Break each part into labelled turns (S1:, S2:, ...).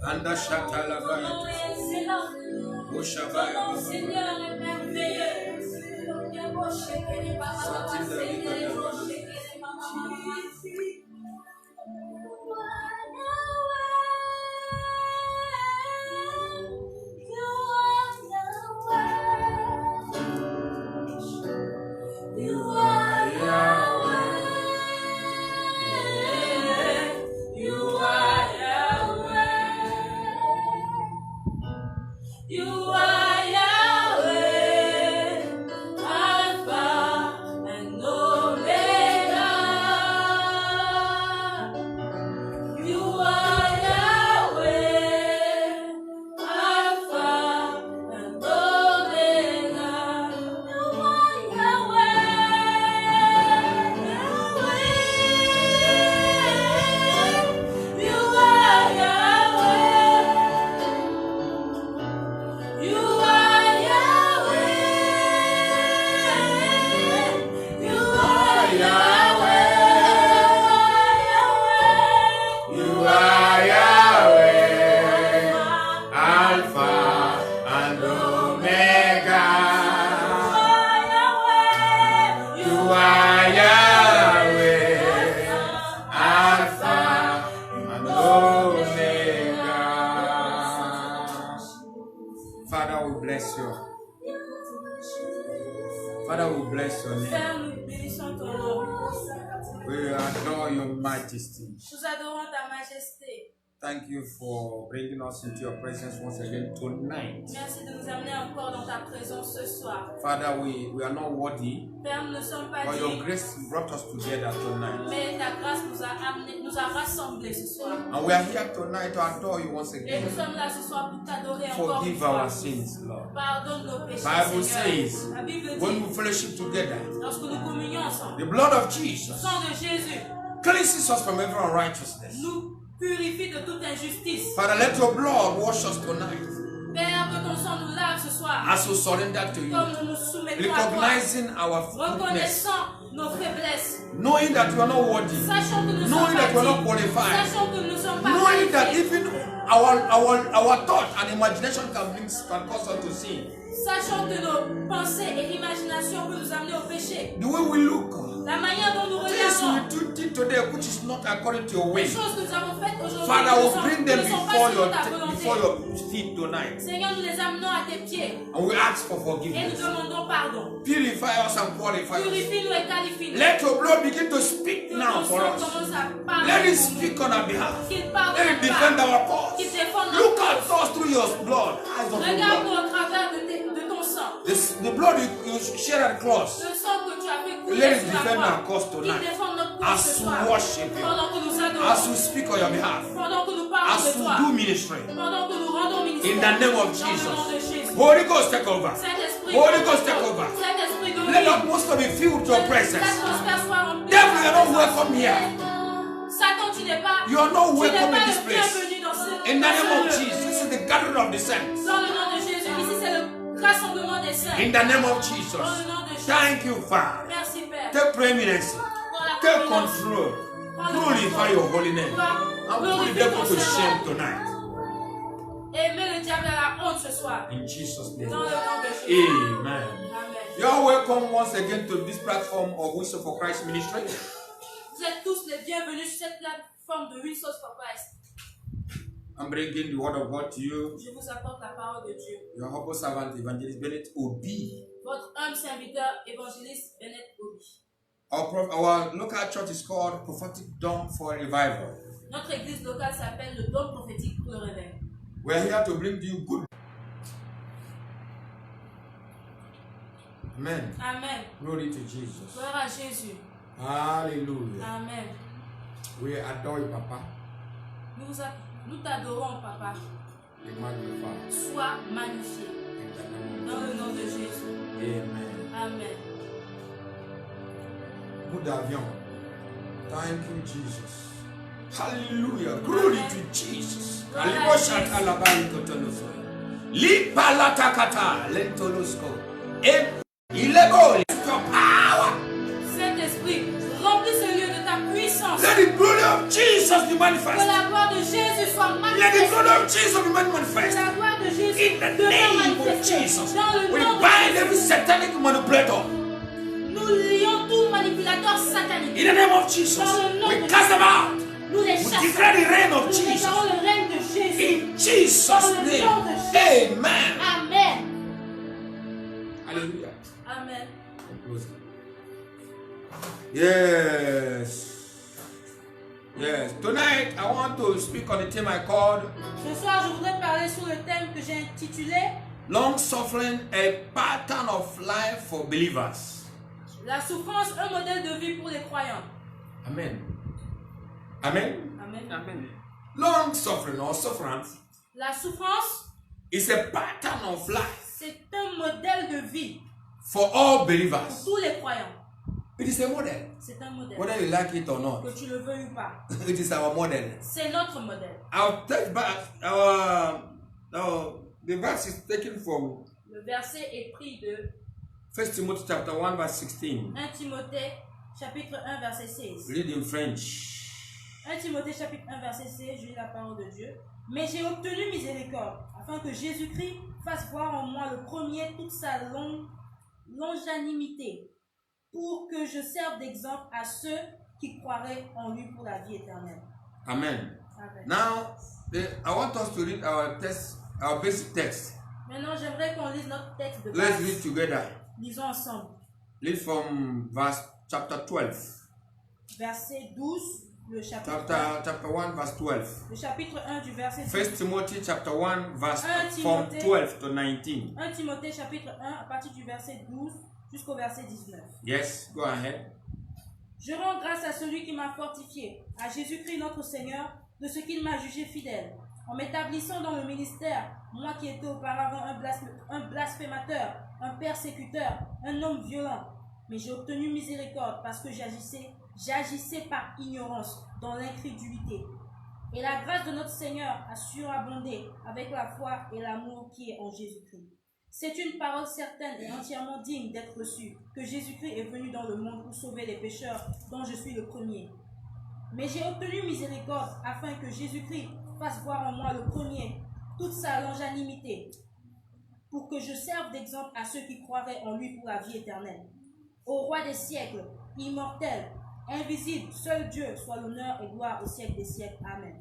S1: Anda chata la
S2: Ton nom est excellent. Ton nom, Seigneur, est merveilleux.
S1: Father, we bless your name.
S2: Père, nous bénissons ton nom.
S1: We adore your majesty.
S2: Nous adorons ta majesté.
S1: Thank you for bringing us into your presence once again tonight.
S2: Merci de nous amener encore dans ta présence ce soir.
S1: Father, we are not worthy,
S2: Père, nous ne sommes pas
S1: but your
S2: dignes,
S1: grace brought us together tonight.
S2: mais ta grâce nous a amenés, nous a rassemblés ce soir.
S1: And we are here tonight to adore you once
S2: Et
S1: again.
S2: nous sommes là ce soir pour t'adorer encore une
S1: Forgive
S2: fois.
S1: our sins, Lord.
S2: Pardonne nos péchés,
S1: Bible
S2: Seigneur.
S1: says,
S2: La Bible
S1: when
S2: dit,
S1: we fellowship together,
S2: lorsque nous communions ensemble,
S1: the blood of
S2: le
S1: Jesus
S2: sang de Jésus
S1: cleanses us from every unrighteousness.
S2: nous purifie de toute injustice.
S1: Father, let your blood wash us tonight
S2: Père, que ton sang nous lave ce soir.
S1: as we surrender to you,
S2: Comme nous nous soumettons à toi,
S1: recognizing our weakness,
S2: reconnaissant nos faiblesses,
S1: knowing that we are not worthy,
S2: sachant que nous ne
S1: knowing
S2: sommes
S1: that we are
S2: pas
S1: not
S2: dignes,
S1: qualified,
S2: sachant que nous ne sommes pas
S1: knowing that
S2: qualifiés,
S1: even our thought and imagination can cause us to sin.
S2: sachant que nos pensées et imagination peuvent nous amener au péché.
S1: The way we look,
S2: La manière dont nous
S1: things
S2: regardons,
S1: we did today which is not according to your
S2: les
S1: way.
S2: choses que nous avons faites aujourd'hui,
S1: Father,
S2: ne
S1: we'll
S2: sont,
S1: bring
S2: ne
S1: them
S2: sont pas
S1: before
S2: selon ta
S1: before
S2: volonté.
S1: your feet tonight,
S2: Seigneur, nous les amenons à tes pieds
S1: and we ask for
S2: et nous
S1: forgiveness.
S2: demandons pardon.
S1: Purify us and qualify us.
S2: Purifie-nous et qualifie-nous.
S1: Let your blood begin to speak
S2: Que
S1: now
S2: ton
S1: for
S2: sang
S1: us.
S2: commence à parler
S1: Let it
S2: pour nous.
S1: speak on our behalf.
S2: Qu'il parle
S1: Let it defend our cause.
S2: Qu'il défende
S1: Look
S2: notre
S1: at
S2: cause.
S1: us through your blood, eyes of your
S2: Regarde-nous
S1: blood.
S2: au travers de ton sang.
S1: The blood you shed at the cross.
S2: Le sang que tu as fait couler
S1: Let it
S2: sur la
S1: defend our
S2: croix.
S1: cause
S2: Qu'il
S1: tonight.
S2: défende notre cause
S1: As
S2: ce
S1: we
S2: soir.
S1: worship you,
S2: Pendant que nous adorons.
S1: as we speak on your behalf,
S2: Pendant que nous parlons
S1: as
S2: de
S1: we
S2: toi.
S1: do ministry.
S2: Pendant que nous rendons ministère.
S1: In the name of
S2: Dans le nom de
S1: Jesus.
S2: Jésus.
S1: Holy Ghost, take over.
S2: Saint-Esprit,
S1: Holy Ghost, take over.
S2: Saint-Esprit,
S1: Let the
S2: domine.
S1: atmosphere be filled with your presence.
S2: L'atmosphère soit remplie.
S1: Devil, you are not welcome here.
S2: Satan, tu n'es pas.
S1: You are not
S2: Tu n'es
S1: welcome
S2: pas
S1: in this
S2: le
S1: place.
S2: bienvenu dans ce
S1: In the name of
S2: lieu.
S1: Jesus, this is the gathering of the saints.
S2: Dans le nom de Jésus. Ici, c'est le rassemblement des saints.
S1: In the name of
S2: Dans
S1: Jesus.
S2: le nom de Jésus.
S1: Thank you, Father.
S2: Merci, Père.
S1: Take preeminence.
S2: Dans la
S1: Take
S2: providence.
S1: control.
S2: Dans le
S1: Glorify your holy name. And put the
S2: Glorifie
S1: devil
S2: ton
S1: to
S2: Saint-Nom.
S1: shame tonight.
S2: Et mets le diable à la honte ce soir.
S1: In Jesus' name.
S2: Dans le nom de Jésus.
S1: Amen.
S2: Amen.
S1: You are welcome once again to this platform of Wisdom for Christ Ministry.
S2: Vous êtes tous les bienvenus sur cette plateforme de Wisdom for Christ.
S1: I'm bringing the word of God to you.
S2: Je vous apporte la parole de Dieu.
S1: Your humble servant, Evangelist Bennett Obi.
S2: Votre humble serviteur, évangéliste Bennett Obi.
S1: Our local church is called Prophetic Dawn for Revival.
S2: Notre église locale s'appelle le Dôme prophétique pour le réveil.
S1: We are here to bring you good. Amen.
S2: Amen.
S1: Glory to Jesus.
S2: Gloire à Jésus.
S1: Hallelujah.
S2: Amen.
S1: We adore you, Papa.
S2: Nous t'adorons, Papa.
S1: We magnify
S2: Sois magnifié.
S1: in the name
S2: Dans
S1: of
S2: le nom de Jésus.
S1: Jesus. Amen.
S2: Amen.
S1: Good avion. Thank you, Jesus. Hallelujah. Glory to Jesus. Aliboshat alabai kotoloso. Lipalatakata lentolosko. Ilego, lift your power.
S2: Saint-Esprit, remplis ce lieu de ta puissance.
S1: Let the glory of Jesus be
S2: Que
S1: manifest.
S2: la gloire de Jésus soit
S1: Let the
S2: manifestée.
S1: glory of Jesus be
S2: Que
S1: manifest.
S2: la gloire de Jésus
S1: In the
S2: demeure
S1: name of
S2: manifestée.
S1: Jesus,
S2: Dans le
S1: we
S2: nom de
S1: bind
S2: Jésus.
S1: every satanic manipulator.
S2: Nous lions tout manipulateur satanique.
S1: In the name of Jesus, we cast them out.
S2: Nous les
S1: We
S2: chassons.
S1: declare the reign of
S2: Nous
S1: Jesus.
S2: déclarons le règne de Jésus.
S1: In Jesus' name, amen.
S2: Amen.
S1: Hallelujah.
S2: Amen.
S1: Yes. Yes. Tonight, I want to speak on the theme I called
S2: Ce soir, je voudrais parler sur le thème que j'ai intitulé
S1: Long Suffering, a Pattern of Life for Believers.
S2: La souffrance, un modèle de vie pour les croyants.
S1: Amen. Amen.
S2: Amen.
S3: Amen.
S1: Long suffering or sufferance
S2: La souffrance,
S1: is a pattern of life
S2: c'est un modèle de vie
S1: for all
S2: pour
S1: believers.
S2: tous les croyants.
S1: It is a model.
S2: C'est un modèle.
S1: Whether you like it or not,
S2: Que tu le veuilles ou pas.
S1: it is our model.
S2: C'est notre modèle.
S1: I'll take back the verse is taken from
S2: Le verset est pris de
S1: 1 Timothy chapter 1 verse 16.
S2: 1 Timothée chapitre 1 verset 16.
S1: Read in French.
S2: 1 Timothée chapitre 1 verset 16, je lis la parole de Dieu. Mais j'ai obtenu miséricorde, afin que Jésus-Christ fasse voir en moi le premier toute sa longanimité, pour que je serve d'exemple à ceux qui croiraient en lui pour la vie éternelle.
S1: Amen.
S2: Amen.
S1: Now, I want us to read our text, our basic text.
S2: Maintenant, j'aimerais qu'on lise notre texte de
S1: Let's read
S2: base.
S1: together.
S2: Lisons ensemble.
S1: Read from verse chapter 12.
S2: Verset 12, le chapitre,
S1: Chapter 1 verse 12.
S2: le chapitre 1 du verset 12.
S1: 1 Timothy chapter 1 verse
S2: 1
S1: from
S2: Timothée.
S1: 12 to 19.
S2: 1 Timothée chapitre 1 à partir du verset 12 jusqu'au verset 19.
S1: Yes, go ahead.
S2: Je rends grâce à celui qui m'a fortifié, à Jésus-Christ notre Seigneur, de ce qu'il m'a jugé fidèle, en m'établissant dans le ministère, moi qui étais auparavant un blasphémateur, un persécuteur, un homme violent. Mais j'ai obtenu miséricorde parce que j'agissais par ignorance, dans l'incrédulité. Et la grâce de notre Seigneur a surabondé avec la foi et l'amour qui est en Jésus-Christ. C'est une parole certaine et entièrement digne d'être reçue, que Jésus-Christ est venu dans le monde pour sauver les pécheurs, dont je suis le premier. Mais j'ai obtenu miséricorde afin que Jésus-Christ fasse voir en moi le premier toute sa longanimité, pour que je serve d'exemple à ceux qui croiraient en lui pour la vie éternelle. Au roi des siècles, immortel, invisible, seul Dieu, soit l'honneur et gloire au siècle des siècles. Amen.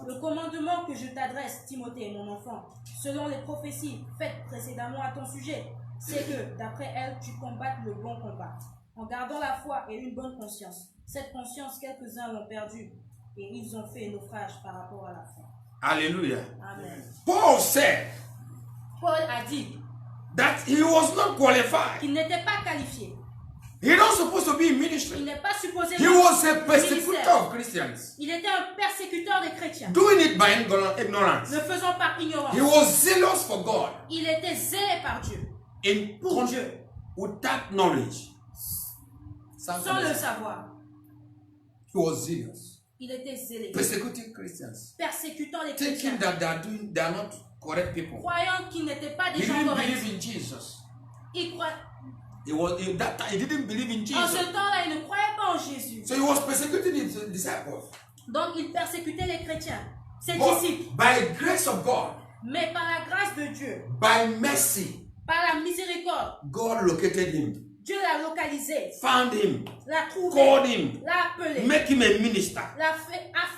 S2: Le commandement que je t'adresse, Timothée, mon enfant, selon les prophéties faites précédemment à ton sujet, c'est que, d'après elles, tu combattes le bon combat, en gardant la foi et une bonne conscience. Cette conscience, quelques-uns l'ont perdue, et ils ont fait naufrage par rapport à la foi.
S1: Hallelujah.
S2: Amen.
S1: Paul said
S2: Paul a dit
S1: that he was not qualified.
S2: qu'il n'était pas qualifié.
S1: He not supposed to be in
S2: Il
S1: ministry.
S2: n'est pas supposé
S1: He was a
S2: au
S1: persecutor
S2: ministère.
S1: of Christians,
S2: Il était un persécuteur des chrétiens,
S1: doing it by ignorance.
S2: le faisant par ignorance.
S1: He was zealous for God
S2: Il était zélé par Dieu,
S1: in
S2: pour Dieu,
S1: without knowledge.
S2: sans le savoir.
S1: He was zealous,
S2: Il était zélé,
S1: persecuting Christians,
S2: persécutant les
S1: thinking
S2: chrétiens,
S1: that they are not correct people.
S2: croyant qu'ils n'étaient pas
S1: He
S2: des gens
S1: didn't
S2: corrects.
S1: believe in Jesus.
S2: Il croit...
S1: In that time, he didn't believe in
S2: En
S1: Jesus.
S2: ce temps-là, il ne croyait pas en Jésus.
S1: So he was persecuting his disciples.
S2: Donc, il persécutait les chrétiens, ses
S1: But
S2: disciples.
S1: by the grace of God,
S2: Mais par la grâce de Dieu,
S1: by mercy,
S2: par la miséricorde,
S1: God located him,
S2: Dieu l'a localisé,
S1: found him,
S2: l'a trouvé,
S1: called him,
S2: l'a appelé,
S1: make him a minister.
S2: a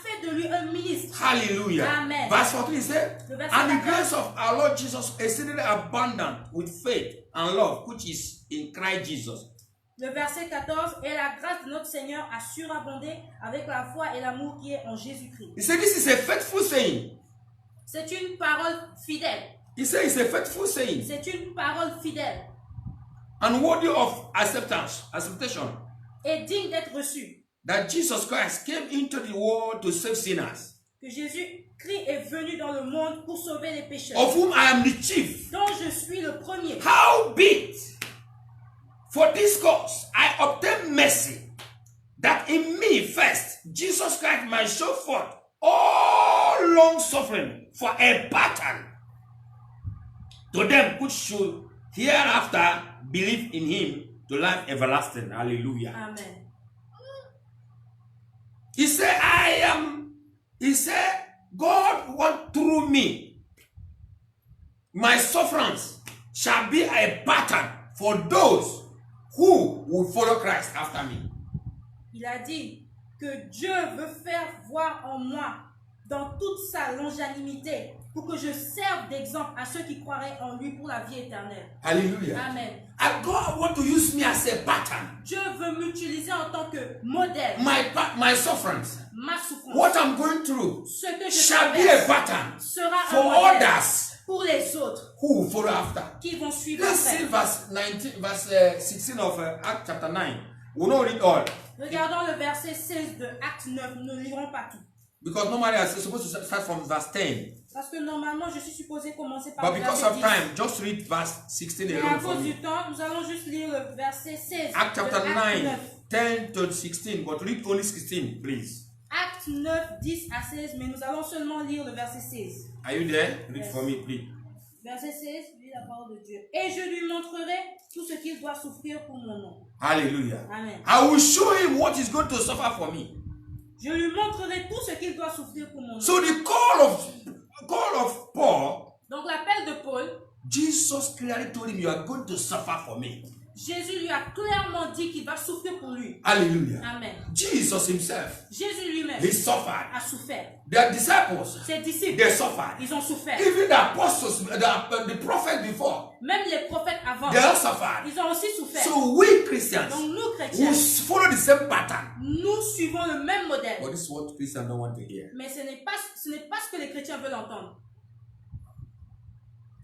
S2: fait de lui un ministre.
S1: Hallelujah.
S2: Amen.
S1: Verse 14 he said,
S2: Le verset
S1: and the
S2: 14.
S1: grace of our Lord Jesus exceedingly abundant with faith and love, which is in Christ Jesus.
S2: Le verset 14, et la grâce de notre Seigneur a surabondé avec la foi et l'amour qui est en Jésus-Christ.
S1: He said, this is a faithful saying.
S2: C'est une parole fidèle.
S1: He said, it's a faithful saying
S2: C'est une parole fidèle
S1: and worthy of acceptation
S2: et digne d'être reçue.
S1: that Jesus Christ came into the world to save sinners,
S2: Que Jésus-Christ est venu dans le monde pour sauver les pécheurs,
S1: of whom I am the chief.
S2: dont je suis le premier.
S1: Howbeit, for this cause I obtained mercy, that in me first Jesus Christ might show forth all long suffering for a pattern to them which should hereafter believe in him to life everlasting. Hallelujah.
S2: Amen.
S1: He said, God want through me, my sufferings shall be a pattern for those who will follow Christ after me.
S2: Il a dit que Dieu veut faire voir en moi, dans toute sa longanimité, pour que je serve d'exemple à ceux qui croiraient en lui pour la vie éternelle.
S1: Hallelujah.
S2: Amen.
S1: And God want to use me as a pattern.
S2: Dieu veut m'utiliser en tant que modèle.
S1: My sufferings,
S2: Ma souffrance,
S1: what I'm going through,
S2: ce que je
S1: shall be a
S2: traverse,
S1: pattern
S2: sera un
S1: for
S2: modèle
S1: others
S2: pour les autres
S1: who will follow after.
S2: qui vont suivre
S1: Let's see
S2: après.
S1: verse 16 of Acts chapter 9. We'll not read all.
S2: Regardons le verset 16 de Acte 9. Nous ne lirons pas tout.
S1: Because normally I'm supposed to start from verse 10.
S2: Parce que normalement, je suis supposé commencer par
S1: But
S2: le
S1: because
S2: verset
S1: of
S2: 10.
S1: time, just read verse 16
S2: Mais à
S1: alone for
S2: cause
S1: me.
S2: du temps, nous allons juste lire le verset 16
S1: Acts
S2: de
S1: chapter
S2: Acte
S1: 9,
S2: 9.
S1: 10 to 16. But read only 16, please.
S2: Acte 9, 10 à 16, mais nous allons seulement lire le verset 16.
S1: Are you there? Read
S2: Yes.
S1: for me, please.
S2: Verset 16, lis la parole de Dieu. Et je lui montrerai tout ce qu'il doit souffrir pour mon nom.
S1: Hallelujah.
S2: Amen.
S1: I will show him what he's going to suffer for me.
S2: Je lui montrerai tout ce qu'il doit souffrir pour mon nom.
S1: So the call of Paul,
S2: Donc l'appel de Paul,
S1: Jesus clearly told him, you are going to suffer for me.
S2: Jésus lui a clairement dit qu'il va souffrir pour lui.
S1: Hallelujah.
S2: Amen.
S1: Jesus himself,
S2: Jésus lui-même
S1: he suffered.
S2: a souffert.
S1: Their disciples,
S2: Ses disciples,
S1: they suffered.
S2: ils ont souffert.
S1: Even the apostles, the prophets before,
S2: Même les prophètes avant,
S1: they all suffered.
S2: ils ont aussi souffert.
S1: So we Christians
S2: Donc nous,
S1: will
S2: chrétiens,
S1: follow the same pattern.
S2: nous suivons le même modèle.
S1: But this is what Christians don't want to hear.
S2: Mais ce n'est pas ce que les chrétiens veulent entendre.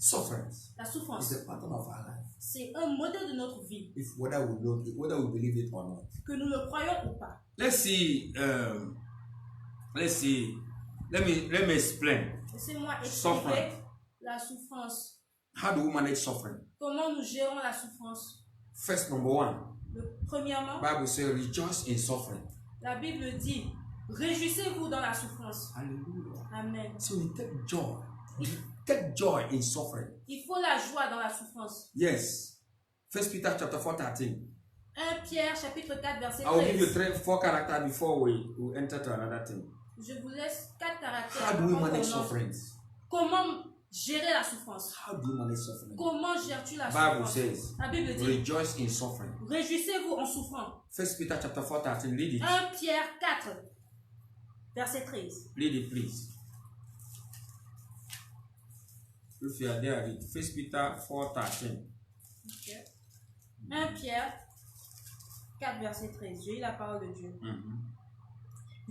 S1: Sufferings
S2: La
S1: is
S2: souffrance,
S1: a pattern of our life.
S2: c'est un modèle de notre vie,
S1: If whether we know it, whether we believe it or not.
S2: que nous le croyons ou pas.
S1: Let's see. Let me explain.
S2: Laissez-moi
S1: Suffering.
S2: expliquer la souffrance.
S1: How do we manage suffering?
S2: Comment nous gérons la souffrance.
S1: First, number one,
S2: Premièrement,
S1: Bible says, rejoice in suffering.
S2: la Bible dit, réjouissez-vous dans la souffrance.
S1: Hallelujah.
S2: Amen.
S1: So we take joy. Take joy in suffering.
S2: Il faut la joie dans la souffrance.
S1: Yes. First Peter chapter 4:13.
S2: 1 Pierre chapitre 4 verset
S1: I will give you
S2: 13.
S1: four characters before we enter to another thing.
S2: Je vous laisse 4 caractères.
S1: How do we
S2: avant
S1: manage
S2: qu'on lance.
S1: sufferings?
S2: Comment gérer la souffrance?
S1: How do you manage suffering?
S2: Comment gères-tu la
S1: Bible
S2: souffrance?
S1: says,
S2: La Bible dit,
S1: rejoice in suffering.
S2: réjouissez-vous en souffrant.
S1: First Peter chapter 4:13. Read it.
S2: 1 Pierre 4 verset 13.
S1: Read it, please. If you are there, read First Peter 4:13.
S2: 1 Pierre 4 verset 13. Je lis la parole de Dieu.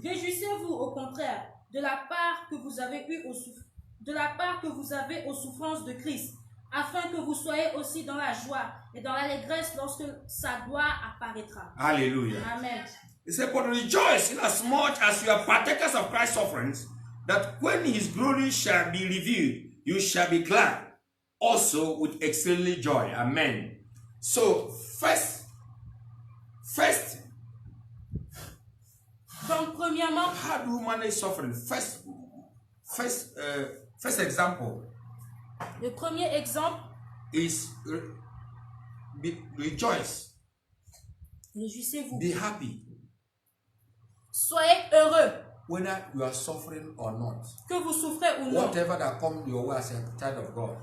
S2: Réjouissez-vous au contraire de la part que vous avez aux souffrances de Christ, afin que vous soyez aussi dans la joie et dans l'allégresse lorsque sa gloire apparaîtra.
S1: Hallelujah.
S2: Amen.
S1: He said, but rejoice in as much as you are partakers of Christ's sufferings, that when his glory shall be revealed, you shall be glad also with exceeding joy. Amen. So, first,
S2: Donc, premièrement,
S1: how do you manage suffering? First example
S2: le premier exemple,
S1: is rejoice,
S2: réjouissez-vous.
S1: be happy,
S2: Soyez heureux,
S1: whether you are suffering or not.
S2: que vous souffrez ou non.
S1: Whatever that comes your way as a child of God,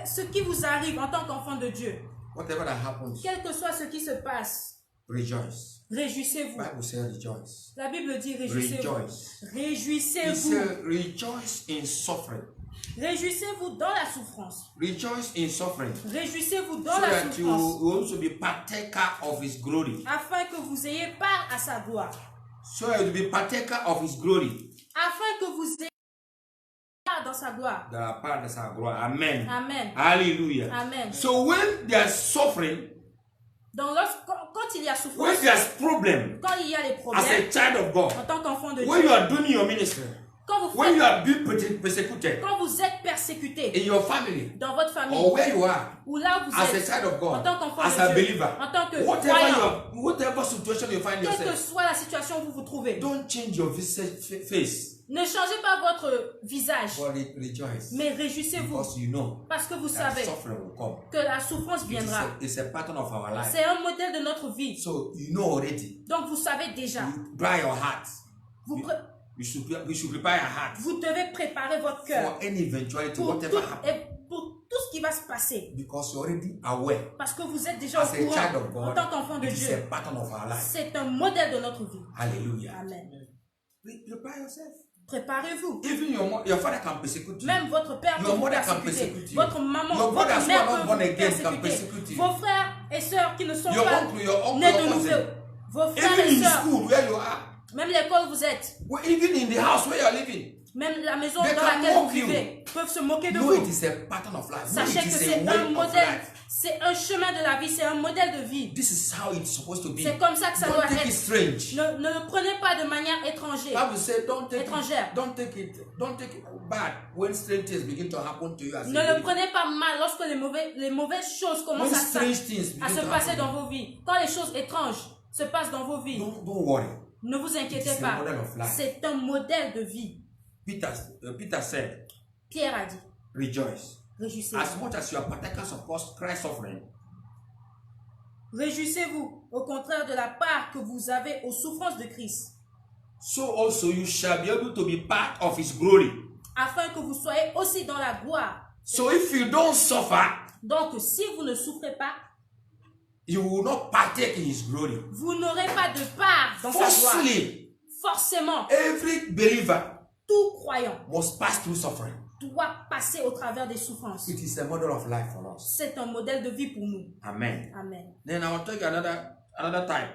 S2: Ce qui vous arrive en tant qu'enfant de Dieu,
S1: whatever that happens,
S2: quel que soit ce qui se passe,
S1: rejoice.
S2: réjouissez-vous.
S1: Bible says rejoice.
S2: La Bible dit réjouissez-vous.
S1: Rejoice. He
S2: Réjouissez-vous.
S1: said rejoice in suffering.
S2: Réjouissez-vous dans la souffrance.
S1: Rejoice in suffering.
S2: Réjouissez-vous
S1: So
S2: dans la
S1: that you
S2: souffrance.
S1: will also be partaker of his glory.
S2: Afin que vous ayez part à sa gloire.
S1: So that you will be partaker of his glory.
S2: Afin que vous ayez part dans sa gloire.
S1: That are part of his glory. Amen.
S2: Amen.
S1: Hallelujah.
S2: Amen.
S1: So when there's suffering,
S2: Donc, quand il y a souffrance,
S1: when there's problem,
S2: quand il y a les
S1: as
S2: problèmes,
S1: a child of God,
S2: en tant qu'enfant de
S1: when
S2: Dieu,
S1: you are doing your ministry,
S2: quand vous,
S1: when you
S2: faites,
S1: are being persecuted
S2: quand vous êtes persécuté
S1: in your family,
S2: dans votre famille,
S1: or where you are,
S2: ou là où vous
S1: as a
S2: êtes,
S1: child of
S2: en
S1: God,
S2: tant qu'enfant
S1: as
S2: de
S1: a
S2: Dieu,
S1: believer,
S2: en tant que
S1: whatever whatever situation you find
S2: Quelle que
S1: yourself,
S2: soit la situation où vous vous trouvez,
S1: don't change your face,
S2: ne changez pas votre visage,
S1: but rejoice.
S2: mais réjouissez-vous.
S1: Because you know
S2: Parce que vous
S1: that
S2: savez
S1: suffering will come.
S2: que la souffrance viendra.
S1: It's a pattern of our life.
S2: C'est un modèle de notre vie.
S1: So you know already.
S2: Donc vous savez déjà.
S1: You prepare your heart.
S2: Vous,
S1: We should prepare your heart
S2: vous devez préparer votre cœur
S1: for any eventuality,
S2: pour
S1: whatever
S2: tout,
S1: happens.
S2: et pour tout ce qui va se passer.
S1: Because you're already aware.
S2: Parce que vous êtes déjà au
S1: As a child
S2: courant
S1: of
S2: en
S1: God,
S2: tant qu'enfant de
S1: it is a
S2: Dieu.
S1: pattern of our life.
S2: C'est un modèle de notre vie.
S1: Hallelujah.
S2: Amen.
S1: Prepare yourself.
S2: Préparez-vous.
S1: Even your father can persecute you.
S2: Même votre père peut
S1: Your
S2: vous
S1: mother can
S2: persécuter.
S1: persecute you.
S2: Votre maman,
S1: Your brothers
S2: votre
S1: who are
S2: mère
S1: not
S2: peut
S1: born
S2: vous
S1: again can
S2: persécuter.
S1: persecute you.
S2: Vos frères et sœurs qui ne sont
S1: Your
S2: pas
S1: uncle, your uncle,
S2: nés de
S1: your
S2: nouveau.
S1: cousin.
S2: Vos frères
S1: Even
S2: et
S1: in
S2: sœurs,
S1: school where you are.
S2: même l'école où vous êtes,
S1: Even in the house where you are living.
S2: même la maison
S1: They
S2: dans
S1: can
S2: laquelle vous
S1: mock you.
S2: vivez, peuvent se moquer de
S1: No,
S2: vous.
S1: it is a pattern of life. No,
S2: Sachez
S1: it
S2: que
S1: is
S2: c'est
S1: a way
S2: un
S1: of
S2: modèle,
S1: life.
S2: c'est un chemin de la vie, c'est un modèle de vie.
S1: This is how it's supposed to be.
S2: C'est comme ça que ça
S1: Don't
S2: doit
S1: take it
S2: être.
S1: strange.
S2: Ne le prenez pas de manière étrangère.
S1: Bible said, don't take
S2: Étrangère.
S1: it bad when strange things begin to happen to you as
S2: Ne
S1: a
S2: le
S1: believer.
S2: prenez pas mal lorsque les mauvaises choses
S1: When
S2: commencent
S1: strange things
S2: à
S1: begin
S2: se
S1: to
S2: passer
S1: happen,
S2: dans vos vies. Quand les choses étranges se passent dans vos vies,
S1: don't worry.
S2: ne vous
S1: It
S2: inquiétez
S1: is a
S2: pas.
S1: model of life.
S2: C'est un modèle de vie.
S1: Peter said,
S2: Pierre a dit,
S1: rejoice.
S2: réjouissez-vous.
S1: As much as you are partakers of Christ's suffering,
S2: Réjouissez-vous, au contraire de la part que vous avez aux souffrances de Christ,
S1: so also you shall be able to be part of his glory.
S2: afin que vous soyez aussi dans la gloire.
S1: So if you don't suffer,
S2: Donc, si vous ne souffrez pas,
S1: you will not partake in his glory.
S2: vous n'aurez pas de part dans sa gloire.
S1: Firstly,
S2: Forcément,
S1: every believer
S2: tout croyant
S1: must pass through suffering.
S2: doit passer au travers des souffrances.
S1: It is a model of life for us.
S2: C'est un modèle de vie pour nous.
S1: Amen.
S2: Amen.
S1: Then I will take another type,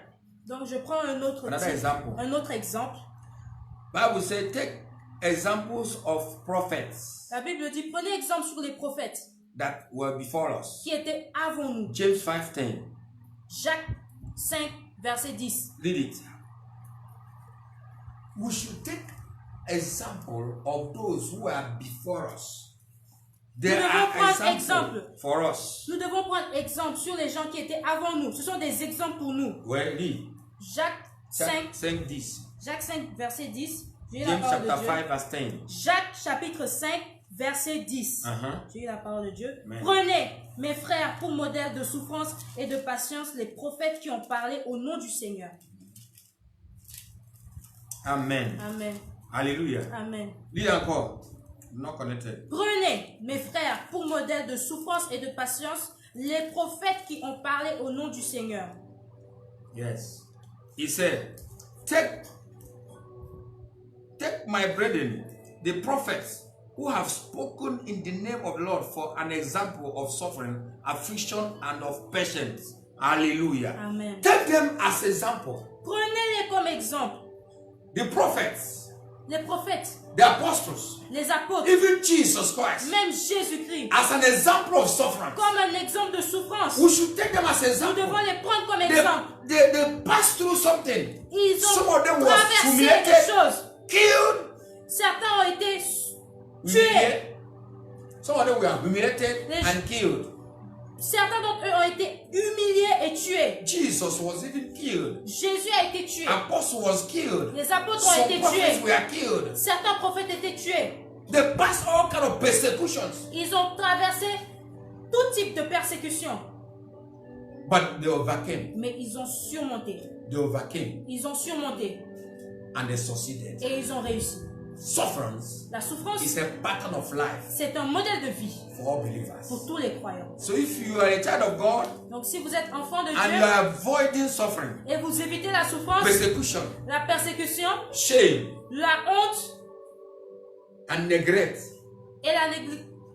S2: Donc, je prends un autre
S1: another
S2: type,
S1: example.
S2: un autre exemple.
S1: Bible says, take examples of prophets
S2: La Bible dit, prenez exemple sur les prophètes
S1: that were before us.
S2: qui étaient avant nous.
S1: James 5:10.
S2: Jacques 5, verset 10.
S1: Read it. We should take example of those who are before us. There
S2: Nous devons
S1: are
S2: prendre
S1: examples
S2: exemple.
S1: for us.
S2: Nous devons prendre exemple sur les gens qui étaient avant nous. Ce sont des exemples pour nous.
S1: Well, read.
S2: Jacques 5,
S1: 5:10.
S2: Jacques 5, verset 10. J'ai eu la
S1: James
S2: parole de
S1: chapter
S2: Dieu.
S1: 5 verse 10.
S2: Jacques chapitre 5, verset 10. J'ai eu la parole de Dieu.
S1: Amen.
S2: Prenez, mes frères, pour modèle de souffrance et de patience, les prophètes qui ont parlé au nom du Seigneur.
S1: Amen.
S2: Amen.
S1: Hallelujah.
S2: Amen.
S1: Lis encore. Not connected.
S2: Prenez, mes frères, pour modèle de souffrance et de patience, les prophètes qui ont parlé au nom du Seigneur.
S1: Yes. He said, take my brethren, the prophets who have spoken in the name of the Lord for an example of suffering, affliction, and of patience. Hallelujah.
S2: Amen.
S1: Take them as example.
S2: Prenez-les comme exemple.
S1: The prophets,
S2: Les prophètes,
S1: the apostles,
S2: les apôtres,
S1: even Jesus Christ,
S2: même Jésus-Christ,
S1: as an example of suffering.
S2: comme un exemple de souffrance.
S1: We should take them as
S2: Nous
S1: example.
S2: devons les prendre comme exemple.
S1: They passed through something.
S2: Ils
S1: Some
S2: ont
S1: of them was
S2: traversé
S1: humiliated,
S2: des choses.
S1: killed,
S2: Certains ont été tués.
S1: humiliated. Some of them were humiliated
S2: Les-
S1: and killed.
S2: Certains d'entre eux ont été humiliés et tués.
S1: Jesus was even killed.
S2: Jésus a été tué.
S1: Apostle was killed.
S2: Les apôtres ont
S1: Some
S2: été
S1: prophets
S2: tués.
S1: were killed.
S2: Certains prophètes étaient tués.
S1: They passed all kind of persecutions,
S2: Ils ont traversé tout type de persécution.
S1: but they overcame.
S2: Mais ils ont surmonté.
S1: They overcame
S2: Ils ont surmonté.
S1: and they succeeded.
S2: Et ils ont réussi.
S1: Sufferance
S2: La souffrance,
S1: is a pattern of life
S2: c'est un modèle de vie
S1: for all believers.
S2: pour tous les croyants.
S1: So if you are a child of God
S2: Donc si vous êtes enfant de
S1: and you
S2: Dieu
S1: are avoiding suffering,
S2: et vous évitez la souffrance,
S1: persecution,
S2: la persécution,
S1: shame,
S2: la honte
S1: and neglect,
S2: et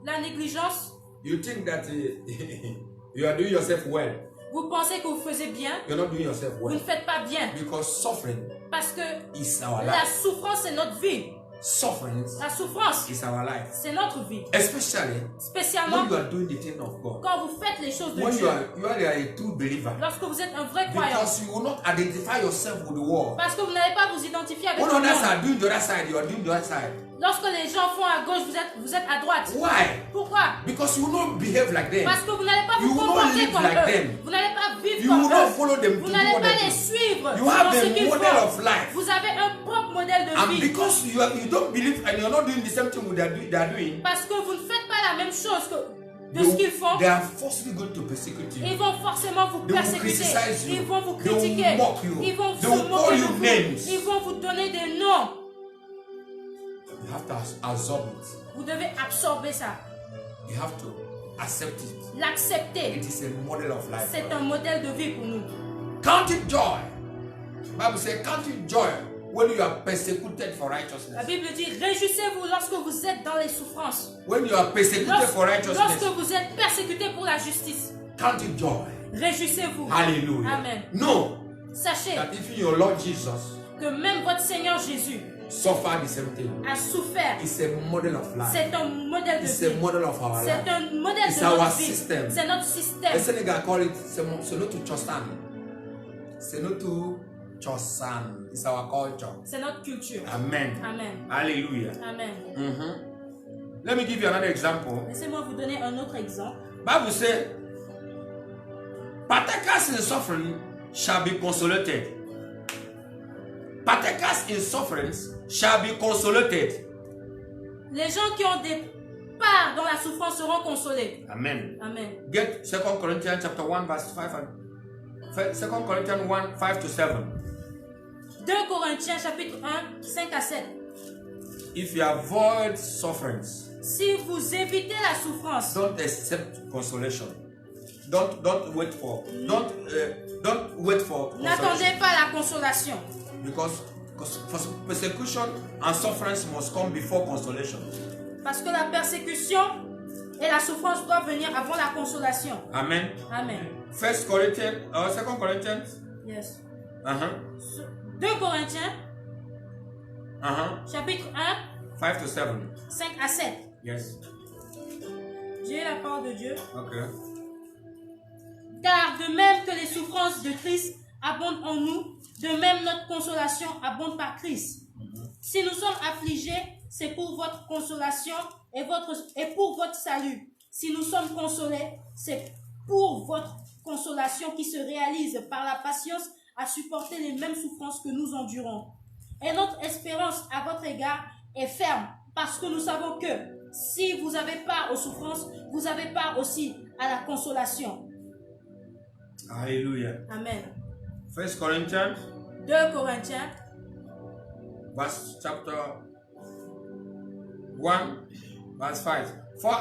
S2: la négligence,
S1: you think that you are doing yourself well.
S2: vous pensez que vous faisiez bien,
S1: You're not doing yourself
S2: vous ne
S1: well.
S2: faites pas bien.
S1: Because suffering
S2: Parce que
S1: is our
S2: la
S1: life.
S2: souffrance, c'est notre vie.
S1: Sufferings
S2: La souffrance,
S1: is our life.
S2: c'est notre vie.
S1: Especially
S2: Spécialement
S1: when you are doing the thing of God.
S2: quand vous faites les choses de
S1: When
S2: Dieu.
S1: you are a true believer.
S2: Lorsque vous êtes un vrai croyant.
S1: Because you will not identify yourself with the world.
S2: Parce que vous n'allez pas vous identifier avec
S1: When
S2: le
S1: others
S2: monde.
S1: are doing the other side, you are doing the other side.
S2: Lorsque les gens font à gauche, vous êtes à droite.
S1: Why?
S2: Pourquoi?
S1: Because you will not behave like them.
S2: Parce que vous n'allez pas
S1: You
S2: vous
S1: will not
S2: comporter
S1: live
S2: comme
S1: like
S2: eux.
S1: them.
S2: Vous n'allez pas vivre
S1: You
S2: comme
S1: will not
S2: eux.
S1: follow them to
S2: Vous
S1: do
S2: n'allez
S1: what
S2: pas
S1: they
S2: les
S1: do.
S2: suivre
S1: You have
S2: dans ce
S1: a
S2: qu'ils
S1: model
S2: font.
S1: of life.
S2: Vous avez un propre modèle de
S1: And
S2: vie.
S1: because you don't believe and you're not doing the same thing they are doing,
S2: Parce que vous ne faites pas la même chose de ce qu'ils font.
S1: they are forcibly going to persecute you.
S2: Ils vont forcément vous
S1: They will
S2: persécuter.
S1: criticize you.
S2: Ils vont vous
S1: They will
S2: critiquer.
S1: mock you.
S2: Ils vont
S1: They
S2: se
S1: will
S2: moquer
S1: call
S2: de
S1: you
S2: vous.
S1: names.
S2: Ils vont vous donner des noms.
S1: You have to absorb it.
S2: Vous devez absorber ça.
S1: You have to accept it.
S2: L'accepter.
S1: It is a model of life.
S2: C'est un modèle de vie pour nous.
S1: Count it joy. Bible says, count it joy when you are persecuted for
S2: La
S1: righteousness.
S2: Bible dit, réjouissez-vous lorsque vous êtes dans les souffrances.
S1: When you are persecuted for righteousness,
S2: Lorsque vous êtes persécuté pour la justice.
S1: count it joy.
S2: Réjouissez-vous.
S1: Hallelujah.
S2: Amen.
S1: Know
S2: Sachez
S1: that if your Lord Jesus
S2: que même votre Seigneur Jésus
S1: suffered the same thing,
S2: a souffert.
S1: it's a model of life.
S2: C'est un modèle de
S1: It's a
S2: vie.
S1: model of our
S2: C'est
S1: life.
S2: un modèle
S1: It's
S2: de
S1: our
S2: notre vie.
S1: system.
S2: C'est notre
S1: The
S2: système.
S1: Senegal call it Senotu Chosan. Senotu Chosan. It's our culture.
S2: C'est notre culture.
S1: Amen.
S2: Amen.
S1: Hallelujah.
S2: Amen.
S1: Let me give you another example.
S2: Laissez-moi vous donner un autre exemple.
S1: Bible says, partakers in suffering shall be consolated. Partakers in sufferings shall be consolated.
S2: Les gens qui ont des parts dans la souffrance seront consolés.
S1: Amen.
S2: Amen.
S1: Get 2 Corinthians chapter 1 verse 5 and 2 Corinthians 1 5 to 7.
S2: 2 Corinthiens chapitre 1, 5 à 7.
S1: If you avoid sufferings,
S2: Si vous évitez la souffrance,
S1: don't accept consolation. Don't wait for consolation.
S2: n'attendez pas la consolation.
S1: Because persecution and sufferings must come before consolation.
S2: Parce que la persécution et la souffrance doivent venir avant la consolation.
S1: Amen.
S2: Amen.
S1: 1 Corinthians, 2 Corinthians.
S2: Yes.
S1: 2
S2: 2 Corinthiens chapitre 1,
S1: 5 to 7.
S2: 5 à 7.
S1: Yes.
S2: J'ai la parole de Dieu.
S1: Okay.
S2: Car de même que les souffrances de Christ abondent en nous, de même notre consolation abonde par Christ. Si nous sommes affligés, c'est pour votre consolation et pour votre salut. Si nous sommes consolés, c'est pour votre consolation qui se réalise par la patience à supporter les mêmes souffrances que nous endurons. Et notre espérance à votre égard est ferme, parce que nous savons que si vous avez part aux souffrances, vous avez part aussi à la consolation.
S1: Hallelujah.
S2: Amen.
S1: 1 Corinthians,
S2: 2 Corinthiens,
S1: verse chapter 1, verse 5. For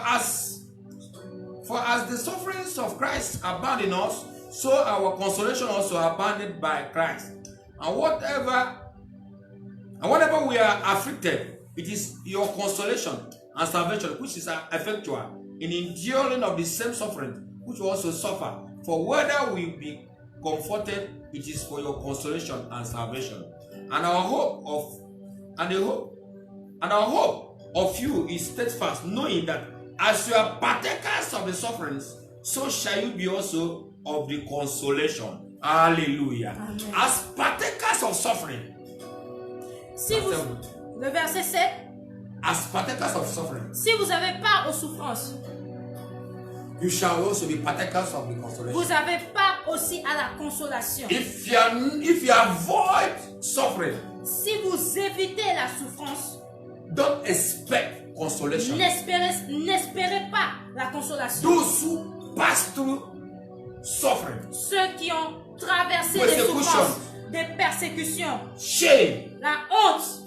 S1: as the sufferings of Christ abound in us, so our consolation also abounded by Christ. And whenever we are afflicted, it is your consolation and salvation which is effectual in enduring of the same suffering which we also suffer. For whether we be comforted, it is for your consolation and salvation. And our hope of you is steadfast, knowing that as you are partakers of the sufferings, so shall you be also of the consolation. Hallelujah.
S2: Amen.
S1: As partakers of suffering.
S2: si vous, le verset 7,
S1: As partakers of suffering,
S2: si vous avez part aux souffrances,
S1: you shall also be partakers of the consolation.
S2: vous avez part aussi à la consolation.
S1: If you avoid suffering,
S2: Si vous évitez la souffrance,
S1: don't expect consolation.
S2: n'espérez pas la consolation.
S1: Those who pass through suffering,
S2: Ceux qui ont traversé des
S1: Persecution.
S2: souffrances, des persécutions,
S1: shame,
S2: la honte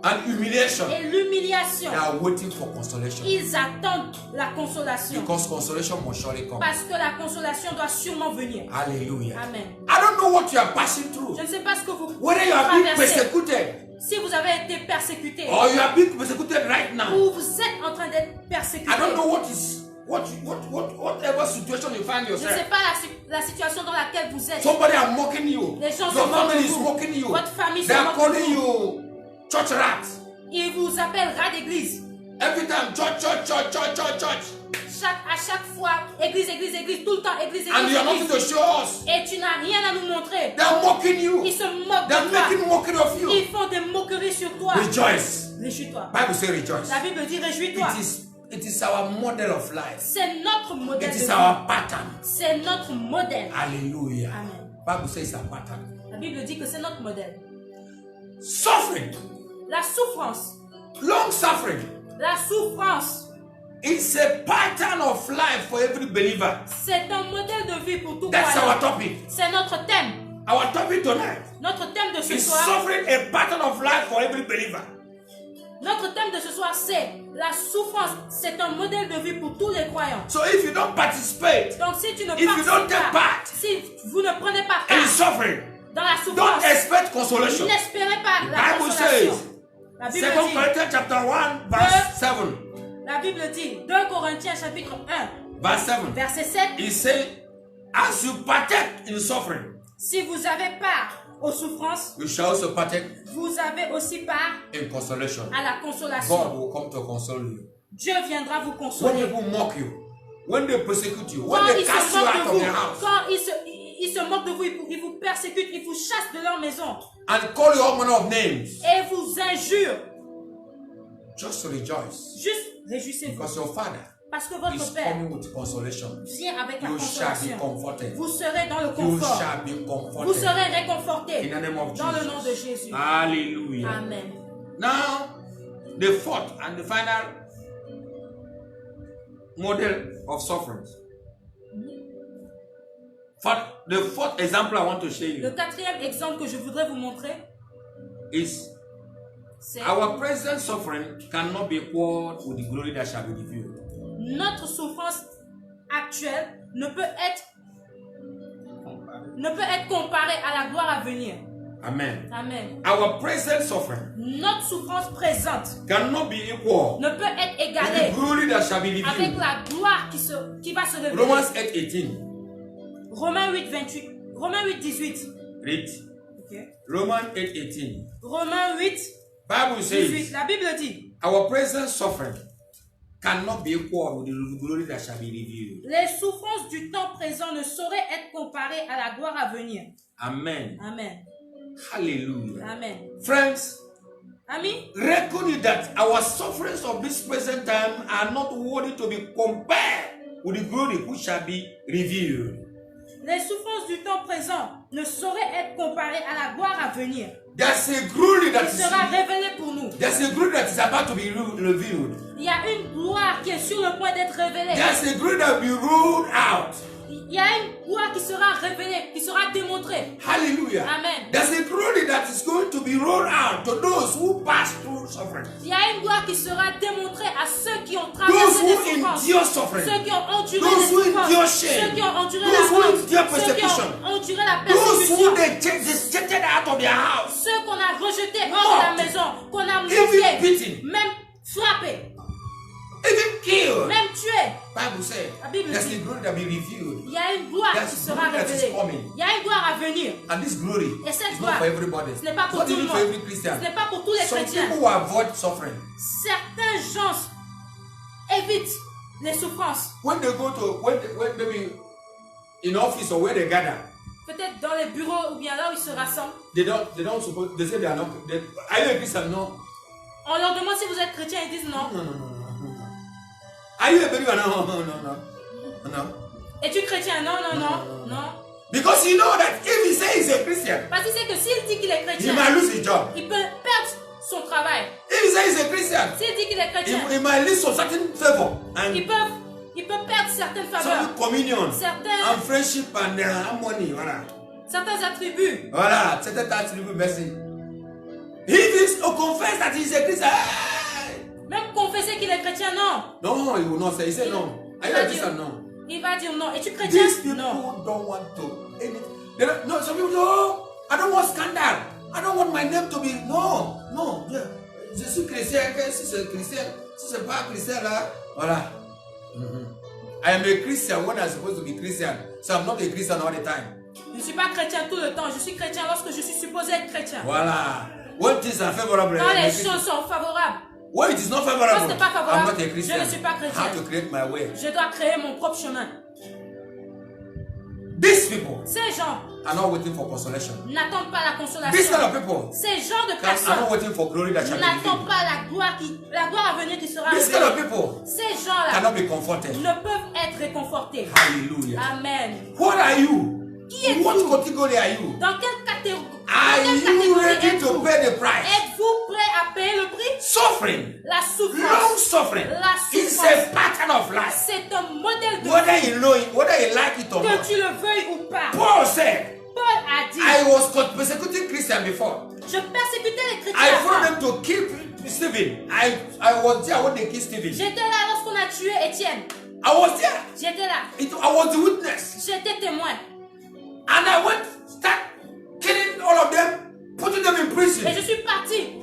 S1: and humiliation,
S2: et l'humiliation,
S1: they are waiting for consolation.
S2: ils attendent la consolation.
S1: Because consolation must surely come.
S2: Parce que la consolation doit sûrement venir.
S1: Hallelujah.
S2: Amen.
S1: I don't know what you are passing through.
S2: Je ne sais pas ce que vous
S1: Whether you are being
S2: traversez.
S1: persecuted
S2: Si vous avez été persécuté
S1: or you are being persecuted right now.
S2: ou vous êtes en train d'être persécuté,
S1: I don't know whatever situation you find
S2: je ne
S1: yourself.
S2: sais pas la situation dans laquelle vous êtes.
S1: Somebody are mocking you.
S2: Les gens
S1: Your
S2: se moquent
S1: family
S2: de
S1: is
S2: vous.
S1: mocking you.
S2: Votre famille se
S1: They are
S2: moque de
S1: calling
S2: vous.
S1: you church rats.
S2: Il vous appelle rat d'église.
S1: Every time, church.
S2: À chaque fois, église, tout le temps, église.
S1: And you are nothing to show us.
S2: Et tu n'as rien à nous montrer.
S1: They are mocking you.
S2: Ils se moquent
S1: They are
S2: de toi.
S1: making mockery of you.
S2: Ils font des moqueries sur toi.
S1: Rejoice.
S2: Réjouis-toi.
S1: Bible says rejoice.
S2: La Bible dit réjouis-toi.
S1: It is our model of life.
S2: C'est notre modèle
S1: It
S2: de
S1: is
S2: vie.
S1: our pattern.
S2: C'est notre modèle.
S1: Hallelujah.
S2: Amen.
S1: Bible says it's a pattern.
S2: La Bible dit que c'est notre modèle.
S1: Suffering.
S2: La souffrance.
S1: Long suffering.
S2: La souffrance.
S1: It's a pattern of life for every believer.
S2: C'est un modèle de vie pour tout
S1: That's
S2: croyant.
S1: our topic.
S2: C'est notre thème.
S1: Our topic tonight
S2: Notre thème de ce
S1: is
S2: soir.
S1: suffering, a pattern of life for every believer.
S2: Notre thème de ce soir, c'est la souffrance. C'est un modèle de vie pour tous les croyants.
S1: So if you don't participate
S2: Donc si tu ne
S1: If you don't
S2: participes
S1: take
S2: pas,
S1: part
S2: si vous ne prenez pas
S1: in
S2: part
S1: suffering,
S2: dans la
S1: don't
S2: souffrance,
S1: expect consolation.
S2: n'espérez pas
S1: The
S2: la
S1: Bible
S2: consolation.
S1: says,
S2: La Bible
S1: 2
S2: dit,
S1: Corinthians chapter 1 verse 7.
S2: la Bible dit, 2 Corinthiens chapitre 1,
S1: Verse 7.
S2: verset 7,
S1: He said, as you partake in suffering,
S2: si vous avez part aux souffrances,
S1: you shall also partake
S2: vous avez aussi part
S1: in consolation.
S2: à la
S1: God
S2: consolation.
S1: will come to console you.
S2: Dieu viendra vous
S1: When
S2: consoler.
S1: people mock you, when they persecute you, when
S2: Quand
S1: they
S2: ils
S1: cast
S2: se
S1: you
S2: moquent
S1: out
S2: de
S1: of
S2: vous,
S1: their house
S2: quand ils se moquent de vous, ils vous persécutent, ils vous chassent de leur maison
S1: and call you all manner of names,
S2: et vous injurent,
S1: just rejoice
S2: juste réjouissez-vous.
S1: because your Father
S2: Parce que
S1: is
S2: votre Père
S1: coming with consolation.
S2: vient avec la
S1: You shall be
S2: consolation.
S1: comforted.
S2: Vous serez dans le
S1: You
S2: confort.
S1: shall be
S2: Vous
S1: comforted.
S2: serez
S1: In
S2: réconfortés
S1: the name of
S2: dans le nom de
S1: Jesus.
S2: Jésus.
S1: Hallelujah.
S2: Amen.
S1: Now, the fourth and the final model of suffering. The fourth example I want to show
S2: Le
S1: you
S2: quatrième exemple que je voudrais vous montrer,
S1: is
S2: c'est
S1: our present suffering cannot be equal with the glory that shall be revealed.
S2: notre souffrance actuelle ne peut être comparée à la gloire à venir.
S1: Amen.
S2: Amen.
S1: Our present suffering
S2: Notre souffrance présente
S1: cannot be equal
S2: ne peut être
S1: with
S2: égalée
S1: the glory that shall be
S2: avec
S1: revealed.
S2: la gloire qui va se révéler.
S1: Romans 8:18.
S2: Romains 8, 28. Romains 8, 18.
S1: Read.
S2: Okay.
S1: Romans 8:18.
S2: Romains 8,
S1: Bible
S2: 18.
S1: says,
S2: La Bible dit,
S1: our present suffering cannot be equal with the glory that shall be revealed.
S2: les souffrances du temps présent ne sauraient être comparées à la gloire à venir.
S1: Amen.
S2: Amen.
S1: Hallelujah.
S2: Amen.
S1: Friends,
S2: Amis,
S1: reckon that our sufferings of this present time are not worthy to be compared with the glory which shall be revealed.
S2: les souffrances du temps présent ne sauraient être comparées à la gloire à venir.
S1: There's a glory that
S2: Qui sera
S1: is
S2: révélée pour nous.
S1: there's a glory that is about to be revealed.
S2: Il y a une gloire qui est sur le point d'être révélée.
S1: There's a glory that will be ruled out.
S2: Il y a une gloire qui sera révélée, qui sera démontrée.
S1: Hallelujah.
S2: Amen.
S1: There's a glory that is going to be rolled out to those who pass through suffering.
S2: Il y a une gloire qui sera démontrée à ceux qui ont
S1: Those
S2: traversé
S1: who
S2: des souffrances.
S1: endure suffering.
S2: Ceux qui ont enduré
S1: Those
S2: des
S1: who
S2: souffrances.
S1: endure shame.
S2: Ceux qui ont enduré
S1: Those who
S2: la honte.
S1: endure
S2: Ceux qui
S1: persecution.
S2: ont enduré la
S1: Those
S2: persécution.
S1: who they rejected out of their house.
S2: Ceux qu'on a rejetés hors de la
S1: Mocked.
S2: maison, qu'on a
S1: Even
S2: moqués,
S1: beaten.
S2: même frappés,
S1: Even killed.
S2: même tués.
S1: Bible said
S2: La Bible
S1: there's
S2: dit,
S1: a glory that will be revealed.
S2: il y a une gloire
S1: There's
S2: qui sera
S1: glory that is
S2: révélée.
S1: coming.
S2: Il y a une gloire à venir.
S1: And this glory
S2: Et cette
S1: is
S2: gloire,
S1: not for everybody.
S2: ce n'est pas pour
S1: Not
S2: tout le
S1: even for
S2: monde.
S1: every Christian.
S2: Ce n'est pas pour tous les
S1: Some
S2: chrétiens.
S1: people will avoid suffering.
S2: Certains gens évitent les souffrances.
S1: When they go to when maybe in office or where they gather,
S2: Peut-être dans les bureaux ou bien là où ils se rassemblent.
S1: they don't suppose they say they are not. Are you a Christian? No.
S2: On leur demande si vous êtes chrétien, ils disent non.
S1: No. Are you a believer? No.
S2: Es-tu chrétien? Non, non, non, non.
S1: Because you know that if he says he's a Christian,
S2: Parce qu'il sait que s'il dit qu'il est
S1: he
S2: chrétien,
S1: might lose his job.
S2: il peut perdre son travail.
S1: If he says he's a Christian,
S2: S'il dit qu'il est chrétien,
S1: he might lose some certain favor and
S2: il peut perdre certaines faveurs,
S1: some communion
S2: certains
S1: and friendship and harmony.
S2: certains attributs.
S1: Voilà, certain attributes. Merci. If he confess that he's a Christian,
S2: Même confesser qu'il est chrétien, non.
S1: no, he will not say. He said no. Are you a Christian? No.
S2: Il va dire non. Es-tu chrétien?
S1: These people
S2: Non.
S1: don't want to. No, some people no. I don't want scandal. I don't want my name to be. No. Yeah. Je suis chrétien. Si c'est chrétien, si c'est pas chrétien là, voilà. I am a Christian when I'm supposed to be Christian. So I'm not a Christian all the time.
S2: Je ne suis pas chrétien tout le temps. Je suis chrétien lorsque je suis supposé être chrétien.
S1: Voilà. When things are favorable,
S2: Quand les choses sont favorables.
S1: when it is not
S2: Quand ce
S1: favorable,
S2: n'est pas
S1: I'm
S2: favorable,
S1: not a Christian.
S2: je ne suis pas
S1: I have to
S2: chrétien.
S1: create my way.
S2: Je dois créer mon propre chemin.
S1: These people
S2: Ces gens
S1: are not waiting for consolation.
S2: n'attendent pas la
S1: These kind
S2: consolation.
S1: of people
S2: Ces genres de
S1: are not
S2: personnes
S1: waiting for glory that shall be
S2: n'attendent
S1: revealed.
S2: pas la gloire à venir qui sera
S1: These kind of
S2: révélée.
S1: people
S2: Ces gens-là
S1: cannot be comforted.
S2: ne peuvent être réconfortés.
S1: Hallelujah.
S2: Amen.
S1: What are you?
S2: Qui êtes-vous?
S1: What category are you?
S2: Dans quelle catégorie,
S1: Are you ready to
S2: êtes-vous?
S1: pay the price?
S2: Êtes-vous prêt à payer le prix?
S1: Suffering,
S2: La
S1: long
S2: souffrance.
S1: suffering,
S2: La
S1: is
S2: souffrance.
S1: a pattern of life.
S2: C'est un modèle de
S1: Whether you know it, whether you like it or
S2: que
S1: not.
S2: tu le veuilles ou pas.
S1: Paul said,
S2: Paul a dit,
S1: I was persecuting Christians before.
S2: je persécutais les
S1: I
S2: chrétiens
S1: followed
S2: avant.
S1: them to kill Stephen. I was there when they killed Stephen.
S2: J'étais là lorsqu'on a tué Étienne.
S1: I was there.
S2: J'étais là.
S1: I was the witness.
S2: J'étais témoin.
S1: And I went start killing all of them, putting them in prison.
S2: Et je suis parti.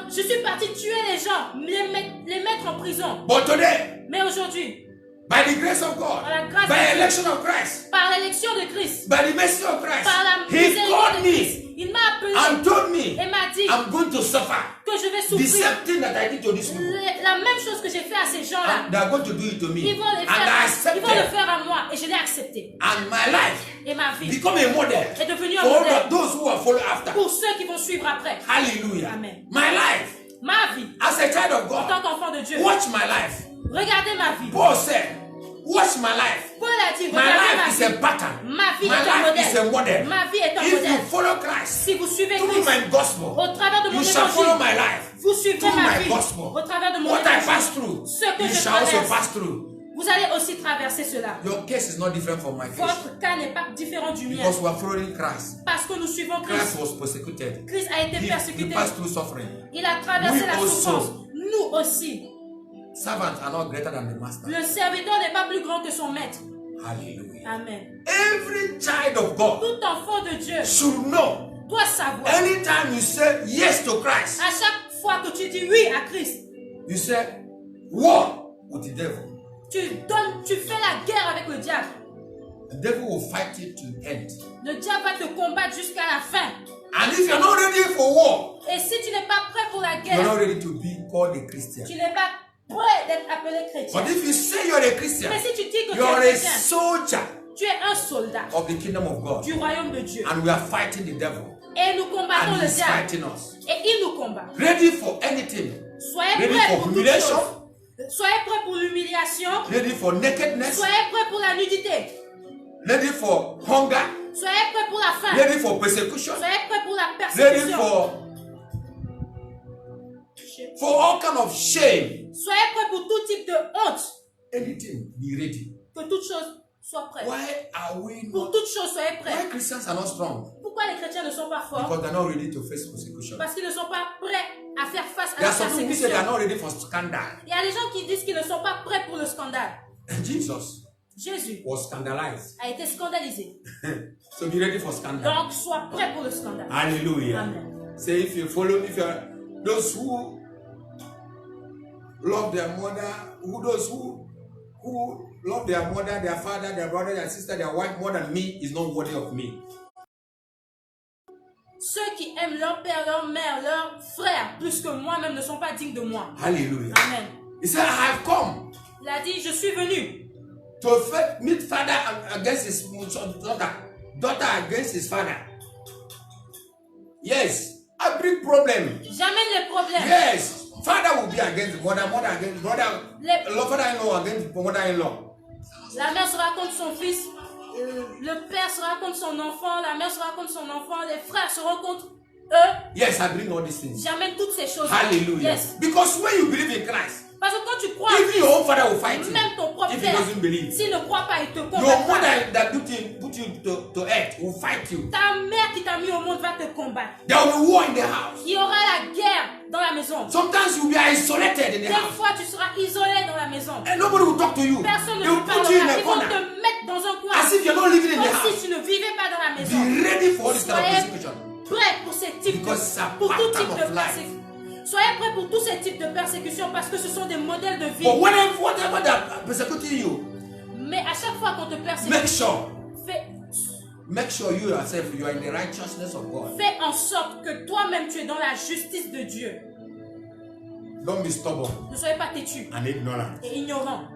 S2: Je suis parti tuer les gens, les mettre en prison.
S1: But today,
S2: Mais aujourd'hui,
S1: by the grace of God,
S2: Par la grâce
S1: by
S2: de Dieu.
S1: election of Christ,
S2: par l'élection de Christ,
S1: by the mercy of Christ,
S2: par la
S1: He
S2: miséricorde
S1: called
S2: de Christ,
S1: me
S2: il m'a appelé
S1: and told me
S2: et m'a dit
S1: I'm going to suffer
S2: que je vais
S1: the
S2: souffrir
S1: same thing that I did to these people.
S2: la même chose que j'ai fait à ces gens-là.
S1: And they are going to do it to me.
S2: Ils vont le
S1: And I
S2: faire,
S1: accepted.
S2: faire à moi et je l'ai accepté.
S1: And my life
S2: Et ma vie
S1: become a model
S2: est devenue un
S1: for
S2: modèle
S1: those who will follow after.
S2: pour ceux qui vont suivre après.
S1: Hallelujah.
S2: Amen.
S1: My life,
S2: Ma vie,
S1: as a child of
S2: en tant
S1: God,
S2: qu'enfant de Dieu,
S1: watch my life.
S2: regardez ma vie.
S1: Paul said, watch my life.
S2: Paul a dit,
S1: My
S2: regardez
S1: life is
S2: ma
S1: a
S2: vie.
S1: pattern.
S2: Ma vie
S1: My
S2: est un
S1: life is a
S2: modèle.
S1: model.
S2: Ma vie est un
S1: If you
S2: modèle.
S1: follow Christ
S2: Si vous suivez
S1: through
S2: Christ,
S1: my gospel,
S2: au travers de mon
S1: you shall follow my
S2: évangile,
S1: life.
S2: vous suivrez
S1: Through
S2: ma
S1: my
S2: vie.
S1: gospel.
S2: Au travers de mon
S1: What I
S2: évangile,
S1: pass through,
S2: ce que
S1: you
S2: je
S1: shall also
S2: traverse,
S1: pass through.
S2: vous allez aussi traverser cela.
S1: Your case is not different from my case.
S2: Votre cas n'est pas différent du mien.
S1: Because we are following Christ.
S2: Parce que nous suivons
S1: Christ
S2: Christ.
S1: was persecuted.
S2: Christ a été
S1: He
S2: persécuté.
S1: passed through suffering.
S2: Il a traversé
S1: We
S2: la
S1: also.
S2: souffrance. Nous aussi.
S1: Servants are not greater than the master.
S2: Le serviteur n'est pas plus grand que son maître.
S1: Hallelujah.
S2: Amen.
S1: Every child of God
S2: Tout enfant de Dieu
S1: should know
S2: doit savoir.
S1: anytime you say yes to Christ,
S2: À chaque fois que tu dis oui à Christ,
S1: you say war with the devil.
S2: tu fais la guerre avec le diable.
S1: The devil will fight it to the end.
S2: Le diable va te combattre jusqu'à la fin.
S1: And if you're not ready for war,
S2: Et si tu n'es pas prêt pour la
S1: you're not
S2: guerre,
S1: ready to be called a Christian.
S2: tu n'es pas prêt d'être appelé chrétien.
S1: But if you say you're a Christian,
S2: Mais si tu dis que tu
S1: you're
S2: es
S1: a
S2: chrétien,
S1: soldier
S2: tu es un soldat
S1: of the kingdom of God.
S2: du royaume de Dieu.
S1: And we are fighting the devil.
S2: Et nous combattons
S1: And
S2: le
S1: he's
S2: diable.
S1: fighting us.
S2: Et il nous combat.
S1: Ready for anything.
S2: Soyez
S1: Ready
S2: prêts
S1: for
S2: pour toute
S1: humiliation.
S2: chose. Soyez prêts pour l'humiliation.
S1: Ready for nakedness.
S2: Soyez prêts pour la nudité.
S1: Ready for hunger.
S2: Soyez prêts pour la faim.
S1: Ready for persecution.
S2: Soyez prêts pour la
S1: Ready
S2: persécution.
S1: for all kind of shame.
S2: Soyez prêts pour tout type de honte.
S1: Anything, be ready.
S2: Que toute chose soit prête.
S1: Why are we
S2: Pour
S1: not?
S2: toute chose, soyez
S1: Why
S2: prêts.
S1: Christians are not strong?
S2: Pourquoi les chrétiens ne sont pas forts?
S1: Because they're not ready to face persecution.
S2: Parce qu'ils ne sont pas prêts à faire face à
S1: There
S2: la
S1: are some people who say they are
S2: persécution.
S1: not ready for scandal.
S2: Il y a des gens qui disent qu'ils ne sont pas prêts pour le scandale.
S1: Jesus
S2: Jésus
S1: was scandalized.
S2: a été scandalisé.
S1: So be ready for scandal.
S2: Donc, sois prêt pour le scandale.
S1: Hallelujah.
S2: Amen.
S1: Say if you are those who love their mother, those who love their mother, their father, their brother, their sister, their wife more than me is not worthy of me.
S2: Ceux qui aiment leur père, leur mère, leur frère plus que moi-même ne sont pas dignes de moi.
S1: Hallelujah.
S2: Amen.
S1: He said, I have come
S2: Il a dit, je suis venu
S1: to meet father against his daughter, daughter against his father. Yes, I bring problem.
S2: J'amène les problèmes.
S1: Yes, father will be against mother, mother against brother, father-in-law against mother-in-law.
S2: La mère sera contre son fils, le père sera contre son enfant, la mère sera contre son enfant, les frères seront contre eux.
S1: Yes, I bring all these things.
S2: J'amène toutes ces choses.
S1: Hallelujah.
S2: Yes.
S1: Because when you believe in Christ,
S2: Parce que quand tu crois en
S1: even
S2: Christ,
S1: your own father will fight you
S2: même ton propre
S1: if he
S2: père,
S1: doesn't believe.
S2: s'il ne croit pas, il te
S1: Your
S2: combattra.
S1: mother that put you to earth will fight you.
S2: Ta mère qui t'a mis au monde va te combattre.
S1: There will be war in the house.
S2: Il y aura la guerre dans la maison.
S1: Sometimes you'll be isolated in the
S2: Des
S1: house.
S2: fois, tu seras isolé dans la maison.
S1: And nobody will talk to you.
S2: Personne ne
S1: They will
S2: te
S1: put you in
S2: parlera.
S1: a
S2: Ils vont
S1: corner.
S2: te mettre dans un coin.
S1: As if you're not living in the
S2: Comme
S1: house.
S2: si tu ne vivais pas dans la maison.
S1: Be ready for all this kind of
S2: Soyez
S1: persecution.
S2: prêts pour ces types
S1: Because it's a
S2: pour tout
S1: pattern
S2: type de
S1: of life.
S2: persécution. Soyez prêts pour tous ces types de persécutions parce que ce sont des modèles de vie.
S1: But whatever they are persecuting you,
S2: Mais à chaque fois qu'on te
S1: make
S2: persécute,
S1: sure
S2: fais-
S1: Make sure you yourself, you are in the righteousness of God.
S2: Fais en sorte que toi-même tu es dans la justice de Dieu.
S1: Don't be stubborn
S2: Ne soyez pas têtu
S1: and ignorant,
S2: et ignorant,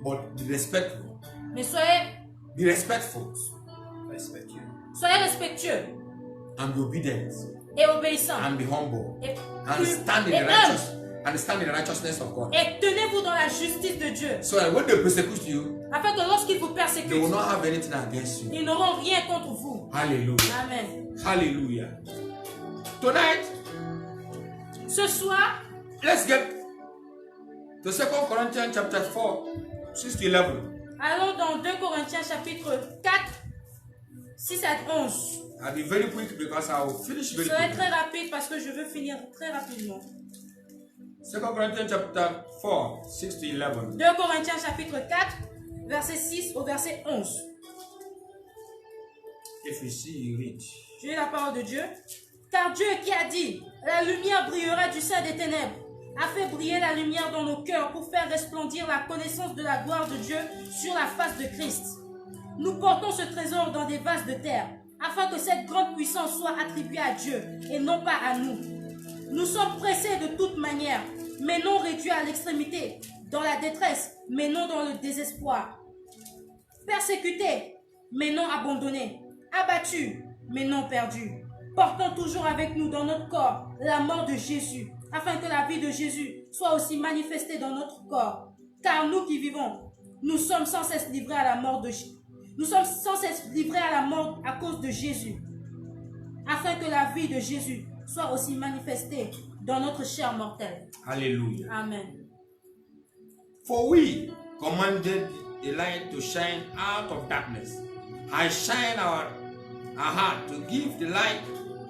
S1: but be respectful.
S2: mais soyez
S1: Be respectful
S2: respectueux
S1: and be obedient
S2: et obéissant.
S1: and be humble
S2: Et,
S1: and stand in
S2: et
S1: the righteous and stand in the righteousness of God.
S2: Et tenez-vous dans la justice de Dieu,
S1: So that when they persecute you,
S2: afin que lorsqu'ils vous
S1: they will
S2: persécutent,
S1: not have anything against you.
S2: ils n'auront rien contre vous.
S1: Hallelujah.
S2: Amen.
S1: Hallelujah. Tonight,
S2: Ce soir,
S1: let's get to 2 Corinthians chapter 4, 6 to 11.
S2: allons dans 2 Corinthiens chapitre 4, 6 à 11.
S1: I'll be very quick because I will finish
S2: Je
S1: very
S2: serai
S1: quickly.
S2: très rapide parce que je veux finir très rapidement.
S1: 2 Corinthians chapter 4, 6 to 11.
S2: 2 Corinthiens chapitre 4, verset 6 au verset 11.
S1: If you see, you read.
S2: Je lis la parole de Dieu. Car Dieu qui a dit, la lumière brillera du sein des ténèbres, a fait briller la lumière dans nos cœurs pour faire resplendir la connaissance de la gloire de Dieu sur la face de Christ. Nous portons ce trésor dans des vases de terre, afin que cette grande puissance soit attribuée à Dieu et non pas à nous. Nous sommes pressés de toute manière, mais non réduits à l'extrémité, dans la détresse, mais non dans le désespoir. Persécutés, mais non abandonnés. Abattus, mais non perdus. Portons toujours avec nous dans notre corps la mort de Jésus, afin que la vie de Jésus soit aussi manifestée dans notre corps. Car nous qui vivons, nous sommes sans cesse livrés à la mort de Jésus. Nous sommes sans cesse livrés à la mort à cause de Jésus, afin que la vie de Jésus soit aussi manifestée dans notre chair mortelle.
S1: Hallelujah.
S2: Amen.
S1: For we commanded the light to shine out of darkness, and shine our heart to give the light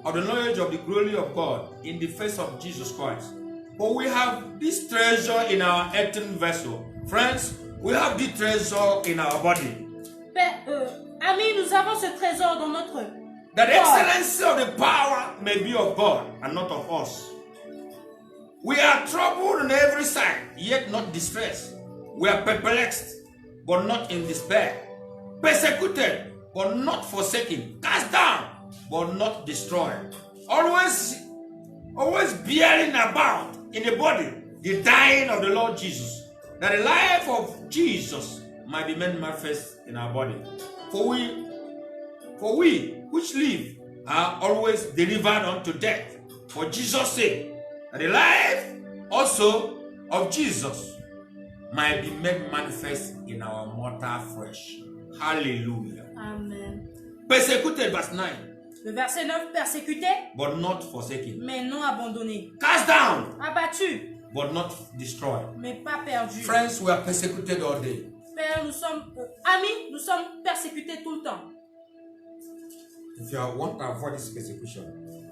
S1: of the knowledge of the glory of God in the face of Jesus Christ. For we have this treasure in our earthen vessel. Friends, we have this treasure in our body.
S2: Amis, nous avons ce trésor dans notre
S1: That the
S2: corps.
S1: excellency of the power may be of God and not of us. We are troubled on every side, yet not distressed. We are perplexed, but not in despair. Persecuted, but not forsaken. Cast down, but not destroyed. Always bearing about in the body the dying of the Lord Jesus, that the life of Jesus might be made manifest in our body. For we which live are always delivered unto death for Jesus' sake, that the life also of Jesus might be made manifest in our mortal flesh. Hallelujah.
S2: Amen.
S1: Persecuted, verse 9,
S2: Le verset 9, persécuté,
S1: but not forsaken.
S2: mais non abandonné.
S1: Cast down,
S2: Abattu,
S1: but not destroyed.
S2: mais pas perdu.
S1: Friends, we are persecuted all day.
S2: Père, nous sommes amis, nous sommes persécutés tout le temps.
S1: If you want to avoid this persecution,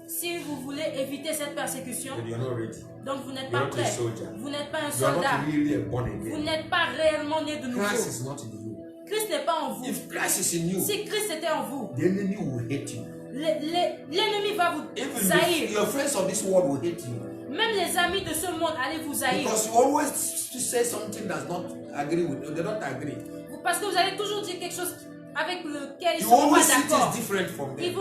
S2: Si vous voulez éviter cette persécution,
S1: then you are not ready.
S2: donc vous n'êtes
S1: You're
S2: pas
S1: not a
S2: prêt.
S1: soldier.
S2: Vous n'êtes pas un
S1: You are
S2: soldat.
S1: not really born
S2: Vous
S1: again.
S2: n'êtes pas réellement né de nouveau.
S1: Christ is not in you.
S2: Christ n'est pas en vous.
S1: If Christ is in you,
S2: Si Christ était en vous,
S1: the enemy will hate you.
S2: l'ennemi va vous
S1: Even
S2: haïr.
S1: your friends of this world will hate you.
S2: Même les amis de ce monde allaient vous haïr.
S1: Because you always say something that's not agree with you. They don't agree.
S2: Parce que vous allez toujours dire quelque chose avec lequel ils
S1: You
S2: ne seront
S1: always
S2: pas
S1: see
S2: d'accord.
S1: things different from them.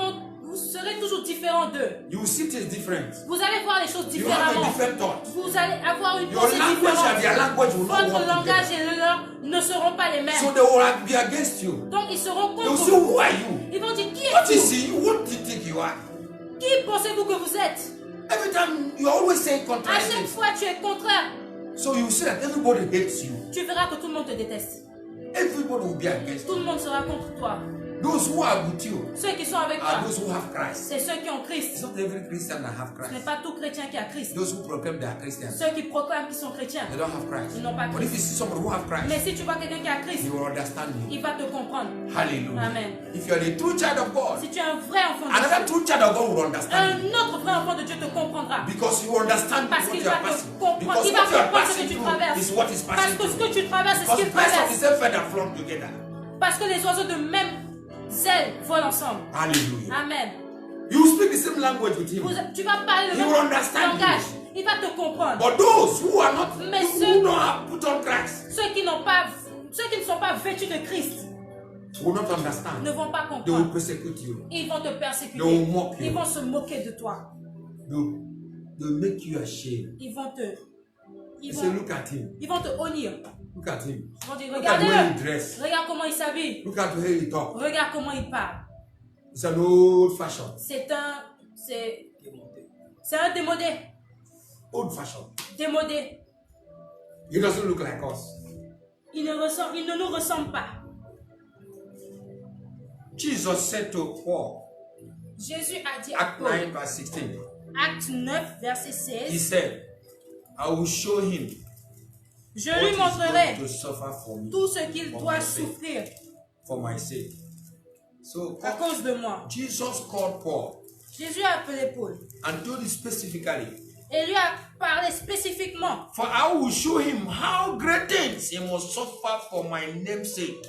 S2: Vous serez toujours différent d'eux.
S1: You will see things different.
S2: Vous allez voir les choses
S1: You have a
S2: différemment.
S1: different thought.
S2: Vous allez avoir une
S1: Your
S2: pensée
S1: language and their
S2: différente.
S1: language will not
S2: Votre
S1: work
S2: langage
S1: together.
S2: et le leur ne seront pas les
S1: So
S2: mêmes.
S1: they will be against you.
S2: Donc ils seront
S1: They will
S2: contre
S1: say,
S2: vous.
S1: who are you?
S2: Ils vont dire qui
S1: What is
S2: êtes-vous?
S1: he? What do you think you are?
S2: Qui pensez-vous que vous êtes?
S1: Every time you always say
S2: À
S1: contrary
S2: chaque
S1: things.
S2: fois tu es contraire.
S1: So you see that everybody hates you.
S2: Tu verras que tout le monde te déteste.
S1: Everybody will be against
S2: Tout
S1: you.
S2: le monde sera contre toi.
S1: Those who are with you
S2: Ceux qui sont avec
S1: are
S2: toi,
S1: those who have Christ.
S2: c'est ceux qui ont
S1: It's
S2: Christ.
S1: not every Christian that have
S2: Ce n'est
S1: Christ.
S2: pas tout chrétien qui a Christ.
S1: Those who proclaim they are Christians,
S2: Ceux qui proclament qu'ils sont chrétiens,
S1: they don't have Christ.
S2: ils n'ont pas
S1: But if you
S2: Christ.
S1: see somebody who have
S2: Mais
S1: Christ,
S2: si tu vois quelqu'un qui a Christ,
S1: he will understand you.
S2: il va te comprendre.
S1: Hallelujah.
S2: Amen.
S1: If you are a true child of God,
S2: Si tu es un vrai enfant de
S1: another
S2: Dieu,
S1: true child of God will understand you.
S2: un autre vrai enfant de Dieu te comprendra.
S1: Because you understand
S2: Parce
S1: what
S2: qu'il
S1: you
S2: va
S1: are
S2: te
S1: passing.
S2: comprendre.
S1: Because
S2: Il va
S1: what you are
S2: comprendre ce
S1: passing
S2: que tu
S1: through
S2: traverses.
S1: is what is
S2: Parce
S1: passing
S2: que ce
S1: through.
S2: que tu traverses, c'est ce
S1: Because
S2: qu'il
S1: birds of the
S2: traverse.
S1: same feather flock together.
S2: Parce que les oiseaux de même zèle volent ensemble.
S1: Hallelujah.
S2: Amen.
S1: You speak the same language with him.
S2: Tu vas parler le
S1: He will
S2: même
S1: understand
S2: langage. Il va te comprendre.
S1: But those who are not,
S2: Mais
S1: who
S2: ceux-
S1: don't have put on Christ,
S2: Ceux qui ne sont pas vêtus de Christ,
S1: will not understand.
S2: ne vont pas
S1: They will
S2: comprendre.
S1: persecute you.
S2: Ils vont te
S1: They
S2: persécuter.
S1: will mock
S2: Ils
S1: you.
S2: vont se moquer de toi.
S1: They'll make you ashamed.
S2: Ils vont te...
S1: They say, look at him.
S2: Ils vont te honnir.
S1: Look at him.
S2: Ils vont dire,
S1: Look at the way he
S2: regardez-le.
S1: dress.
S2: Regarde comment il s'habille.
S1: Look at the way he talk.
S2: Regarde comment il parle.
S1: It's an old fashion.
S2: C'est un démodé.
S1: Old fashion.
S2: Démodé.
S1: He doesn't look like us.
S2: Il ne nous ressemble pas.
S1: Jesus said to Paul,
S2: Jésus a dit à
S1: Act
S2: Paul,
S1: 9 verse 16,
S2: acte 9, verset
S1: he
S2: 16,
S1: said, I will show him
S2: je
S1: what
S2: lui
S1: he's
S2: montrerai
S1: going to suffer for me,
S2: tout ce qu'il
S1: for
S2: doit
S1: my sake.
S2: souffrir
S1: For my sake. So
S2: à cause de moi.
S1: Jesus called Paul
S2: Jésus a appelé Paul
S1: and told him specifically,
S2: et lui a parlé spécifiquement.
S1: for I will show him how great things he must suffer for my name's sake.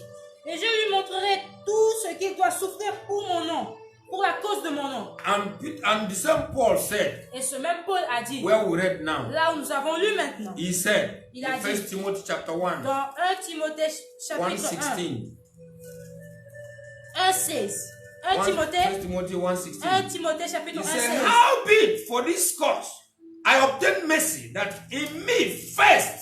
S2: Et je lui montrerai tout ce qu'il doit souffrir pour mon nom, pour la cause de mon nom.
S1: And the same Paul said,
S2: Et ce même Paul a dit,
S1: where we read now,
S2: là où nous avons lu maintenant,
S1: he said,
S2: Il
S1: in
S2: a
S1: 1
S2: dit,
S1: Timothy chapter 1,
S2: dans 1 Timothée chapitre
S1: 1:16.
S2: 1, 16. 1
S1: 1
S2: Timothée,
S1: Timothy 1:16.
S2: 1 Timothée chapitre 1,
S1: He said,
S2: 16.
S1: howbeit for this cause I obtained mercy that in me first,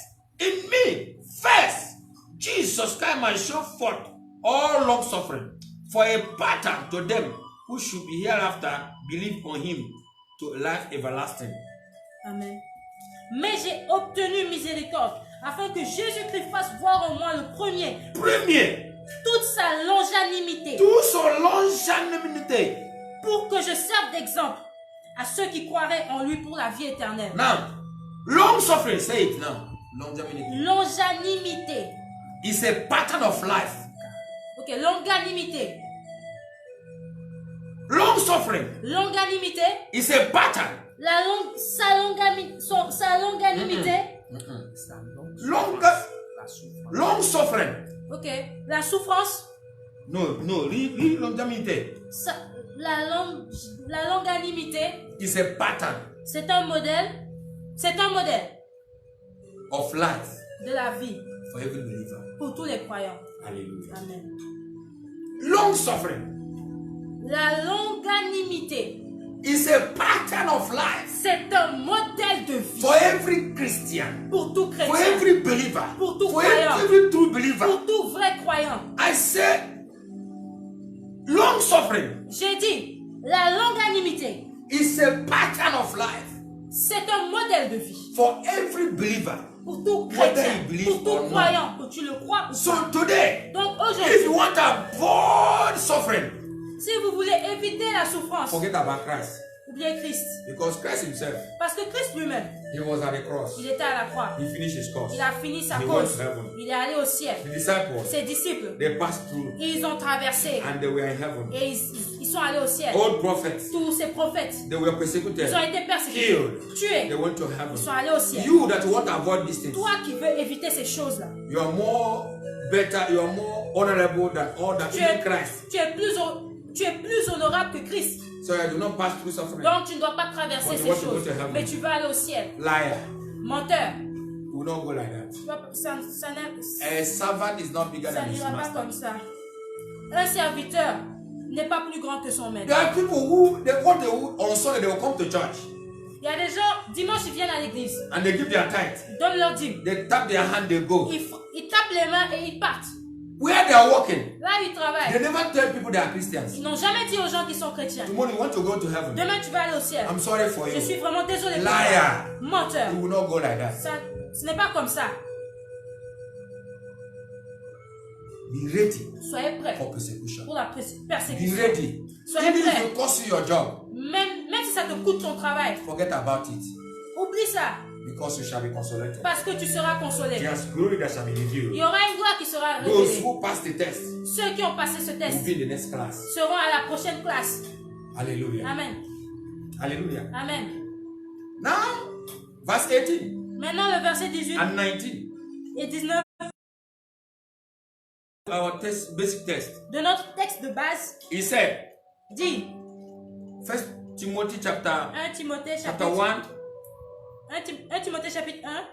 S1: Jesus Christ might show forth all long suffering for a pattern to them who should be hereafter believe on him to life everlasting.
S2: Amen. Mais j'ai obtenu miséricorde afin que Jésus-Christ fasse voir en moi le premier toute sa longanimité
S1: Tout son longanimité.
S2: pour que je serve d'exemple à ceux qui croiraient en lui pour la vie éternelle.
S1: Now, long suffering, say it now. Longanimity.
S2: Longanimité.
S1: It's a pattern of life.
S2: Ok, longanimité.
S1: Long suffering
S2: Longanimité.
S1: is a pattern.
S2: Sa longanimité.
S1: Long suffering.
S2: Ok, la souffrance.
S1: No, longanimity
S2: La longanimité,
S1: is a pattern
S2: c'est un modèle. C'est un modèle
S1: of life
S2: de la vie
S1: for every believer.
S2: pour tous les croyants.
S1: Hallelujah.
S2: Amen.
S1: Long suffering
S2: La longanimité,
S1: is a pattern of life
S2: c'est un modèle de vie
S1: for every Christian,
S2: pour tout
S1: for
S2: chrétien,
S1: every believer,
S2: pour tout
S1: for
S2: croyant,
S1: every true believer.
S2: pour tout vrai croyant.
S1: I say, long suffering
S2: J'ai dit, la longanimité,
S1: is a pattern of life
S2: c'est un modèle de vie
S1: for every believer.
S2: pour tout
S1: Whether
S2: chrétien,
S1: you believe
S2: pour tout
S1: or not.
S2: croyant, que tu le crois ou
S1: So
S2: pas.
S1: today,
S2: Donc
S1: if
S2: aujourd'hui,
S1: you want to avoid suffering,
S2: si vous voulez éviter la souffrance,
S1: forget about Christ.
S2: oubliez Christ.
S1: Because Christ himself,
S2: Parce que Christ lui-même,
S1: he was at the cross.
S2: il était à la croix.
S1: He finished his course.
S2: Il a fini sa
S1: He went
S2: cause.
S1: to heaven.
S2: Il est allé au ciel.
S1: The disciples,
S2: Ses disciples,
S1: they passed through
S2: ils ont traversé
S1: and they were in heaven.
S2: et ils sont allés au ciel.
S1: Old prophets,
S2: Tous ces prophètes,
S1: they were persecuted.
S2: ils ont été persécutés,
S1: Killed.
S2: tués.
S1: They went to
S2: Ils sont
S1: heaven.
S2: allés au ciel.
S1: You that want to avoid these things,
S2: Toi qui veux éviter ces choses-là,
S1: you are more better, you are more honorable than all that,
S2: tu
S1: even
S2: es,
S1: Christ.
S2: tu es plus honorable que Christ.
S1: So you do not pass through suffering.
S2: Donc tu ne dois pas traverser
S1: But
S2: ces
S1: you want to go
S2: choses.
S1: to heaven.
S2: Mais tu veux aller au ciel.
S1: Liar.
S2: Menteur.
S1: You will not go like that.
S2: Ça
S1: A servant is not bigger than his
S2: n'ira pas
S1: master.
S2: comme ça. Un serviteur n'est pas plus grand que son maître.
S1: There are people who, on Sunday, they will come to church
S2: Il y a des gens, dimanche, ils viennent à l'église.
S1: and they give their tithe.
S2: Ils donnent leur dîme.
S1: They tap their hand, they go.
S2: Ils tapent les mains et ils partent.
S1: Where they are working,
S2: Là, ils
S1: they
S2: travaillent.
S1: never tell people they are Christians.
S2: Ils n'ont jamais dit aux gens qu'ils sont chrétiens.
S1: Tomorrow you want to go to heaven.
S2: Demain, tu vas aller au ciel.
S1: I'm sorry for
S2: Je suis
S1: you.
S2: vraiment désolé pour
S1: Liar.
S2: toi. Menteur.
S1: You will not go like that.
S2: Ce n'est pas comme ça.
S1: Be ready
S2: Soyez prêts
S1: for persecution.
S2: pour la
S1: Be
S2: persécution.
S1: ready.
S2: Soyez
S1: Even if
S2: prêts.
S1: it costs you your job,
S2: Même si ça te coûte ton travail,
S1: forget about it.
S2: oublie ça.
S1: Because you shall be consolated.
S2: Parce que tu seras consolé.
S1: There's glory that shall be
S2: Il
S1: revealed.
S2: y aura une gloire qui sera
S1: Those
S2: révélée.
S1: who pass the test
S2: Ceux qui ont passé ce
S1: will
S2: test
S1: be in the next class.
S2: seront à la prochaine classe.
S1: Hallelujah.
S2: Amen.
S1: Hallelujah.
S2: Amen.
S1: Now, verse 18
S2: Maintenant, le verset 18
S1: and 19.
S2: et 19
S1: Our test, basic test.
S2: de notre texte de base
S1: He said,
S2: dit
S1: 1 Timothy chapter
S2: 1 Timothée
S1: chapter
S2: chapitre
S1: 1,
S2: 1 Timothée chapitre 1,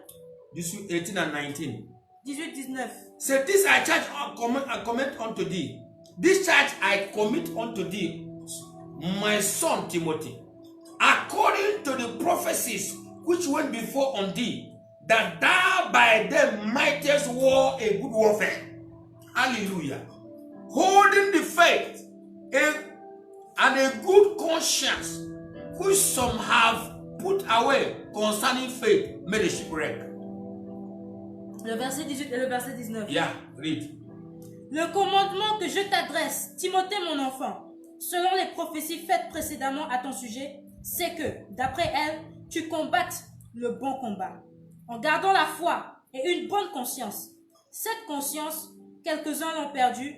S1: this 18 and 19.
S2: 18-19.
S1: Say, this I charge and comment unto thee, This charge I commit unto thee, my son Timothy, according to the prophecies which went before on thee, that thou by them mightest war a good warfare. Hallelujah. Holding the faith and a good conscience, which some have put away concerning faith, made a shipwreck.
S2: Le verset 18 et le verset 19.
S1: Yeah, read.
S2: Le commandement que je t'adresse, Timothée mon enfant, selon les prophéties faites précédemment à ton sujet, c'est que, d'après elles, tu combattes le bon combat, en gardant la foi et une bonne conscience. Cette conscience, quelques-uns l'ont perdue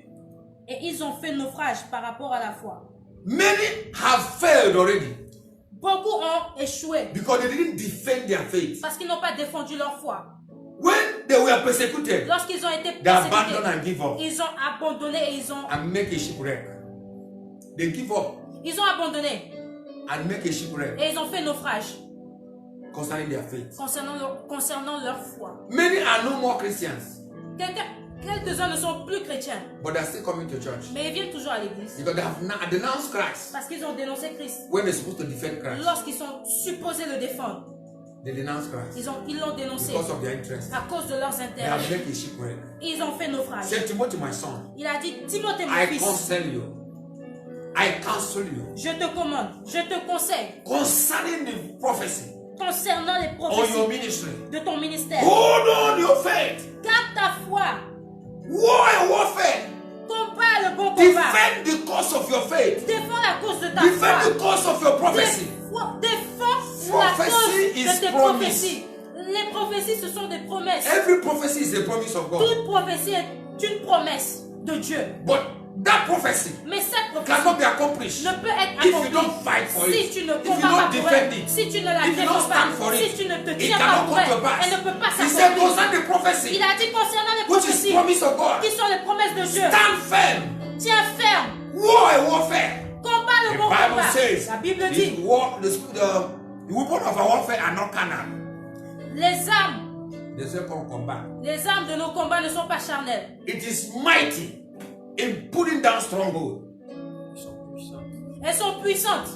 S2: et ils ont fait naufrage par rapport à la foi.
S1: Many have failed already
S2: Beaucoup ont échoué
S1: because they didn't defend their faith.
S2: parce qu'ils n'ont pas défendu leur foi.
S1: When they were persecuted,
S2: Lorsqu'ils ont été
S1: they abandoned
S2: persécutés,
S1: and give up
S2: ils ont abandonné et ils ont...
S1: and make a shipwreck. They give up
S2: Ils ont abandonné
S1: and make a shipwreck
S2: et ils ont fait naufrage
S1: concerning their faith.
S2: concernant leur foi.
S1: Many are no more Christians,
S2: Quelques-uns ne sont plus chrétiens,
S1: but they're still coming to church
S2: mais ils viennent toujours à l'église
S1: because they have denounced Christ
S2: parce qu'ils ont dénoncé Christ.
S1: when they're supposed to defend Christ.
S2: Lorsqu'ils sont supposés le défendre,
S1: They denounce Christ
S2: ils l'ont dénoncé
S1: because of their interest.
S2: à cause de leurs
S1: They
S2: intérêts.
S1: have made a shipwreck.
S2: Ils ont fait naufrage.
S1: Say, Timothy, my son,
S2: Il a dit, Timothée mon
S1: I
S2: fils,
S1: counsel you. I counsel you
S2: je te commande, je te conseille
S1: concerning the prophecy
S2: concernant les
S1: on your
S2: prophéties
S1: ministry.
S2: de ton ministère.
S1: Hold on your faith.
S2: Garde ta foi,
S1: War and warfare.
S2: combat le bon combat,
S1: Defend the cause of your faith.
S2: défends la cause de ta
S1: Defend
S2: foi,
S1: the cause of your prophecy.
S2: défends la
S1: Prophecy
S2: cause
S1: is
S2: de tes
S1: promise.
S2: prophéties. Les prophéties, ce sont des promesses.
S1: Every prophecy is a promise of God.
S2: Toute prophétie est une promesse de Dieu.
S1: But that prophecy
S2: Mais cette prophétie
S1: cannot be accomplished
S2: ne peut être
S1: if you
S2: accomplie
S1: don't fight for
S2: si
S1: it.
S2: tu ne
S1: If you
S2: combats pas
S1: don't
S2: pour
S1: defend
S2: elle,
S1: it.
S2: si tu ne la
S1: If you don't
S2: défends
S1: stand
S2: pas,
S1: for
S2: si
S1: it.
S2: tu ne te
S1: It
S2: tiens pas
S1: cannot
S2: pour
S1: come to
S2: elle,
S1: pass.
S2: elle ne peut pas
S1: He said
S2: s'accomplir.
S1: concerning the prophecy,
S2: Il a dit concernant les
S1: which is
S2: prophéties
S1: promise of God,
S2: qui sont les promesses de Dieu,
S1: stand firm.
S2: tiens ferme,
S1: War and warfare.
S2: combat le
S1: The
S2: bon
S1: Bible
S2: combat.
S1: says
S2: La Bible
S1: the
S2: dit,
S1: weapons of our warfare are not carnal.
S2: les armes
S1: They say qu'on combat.
S2: Les armes de nos combats ne sont pas charnelles.
S1: It is mighty in putting down stronghold.
S2: Elles sont puissantes,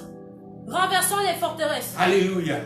S2: renversant les forteresses.
S1: Hallelujah.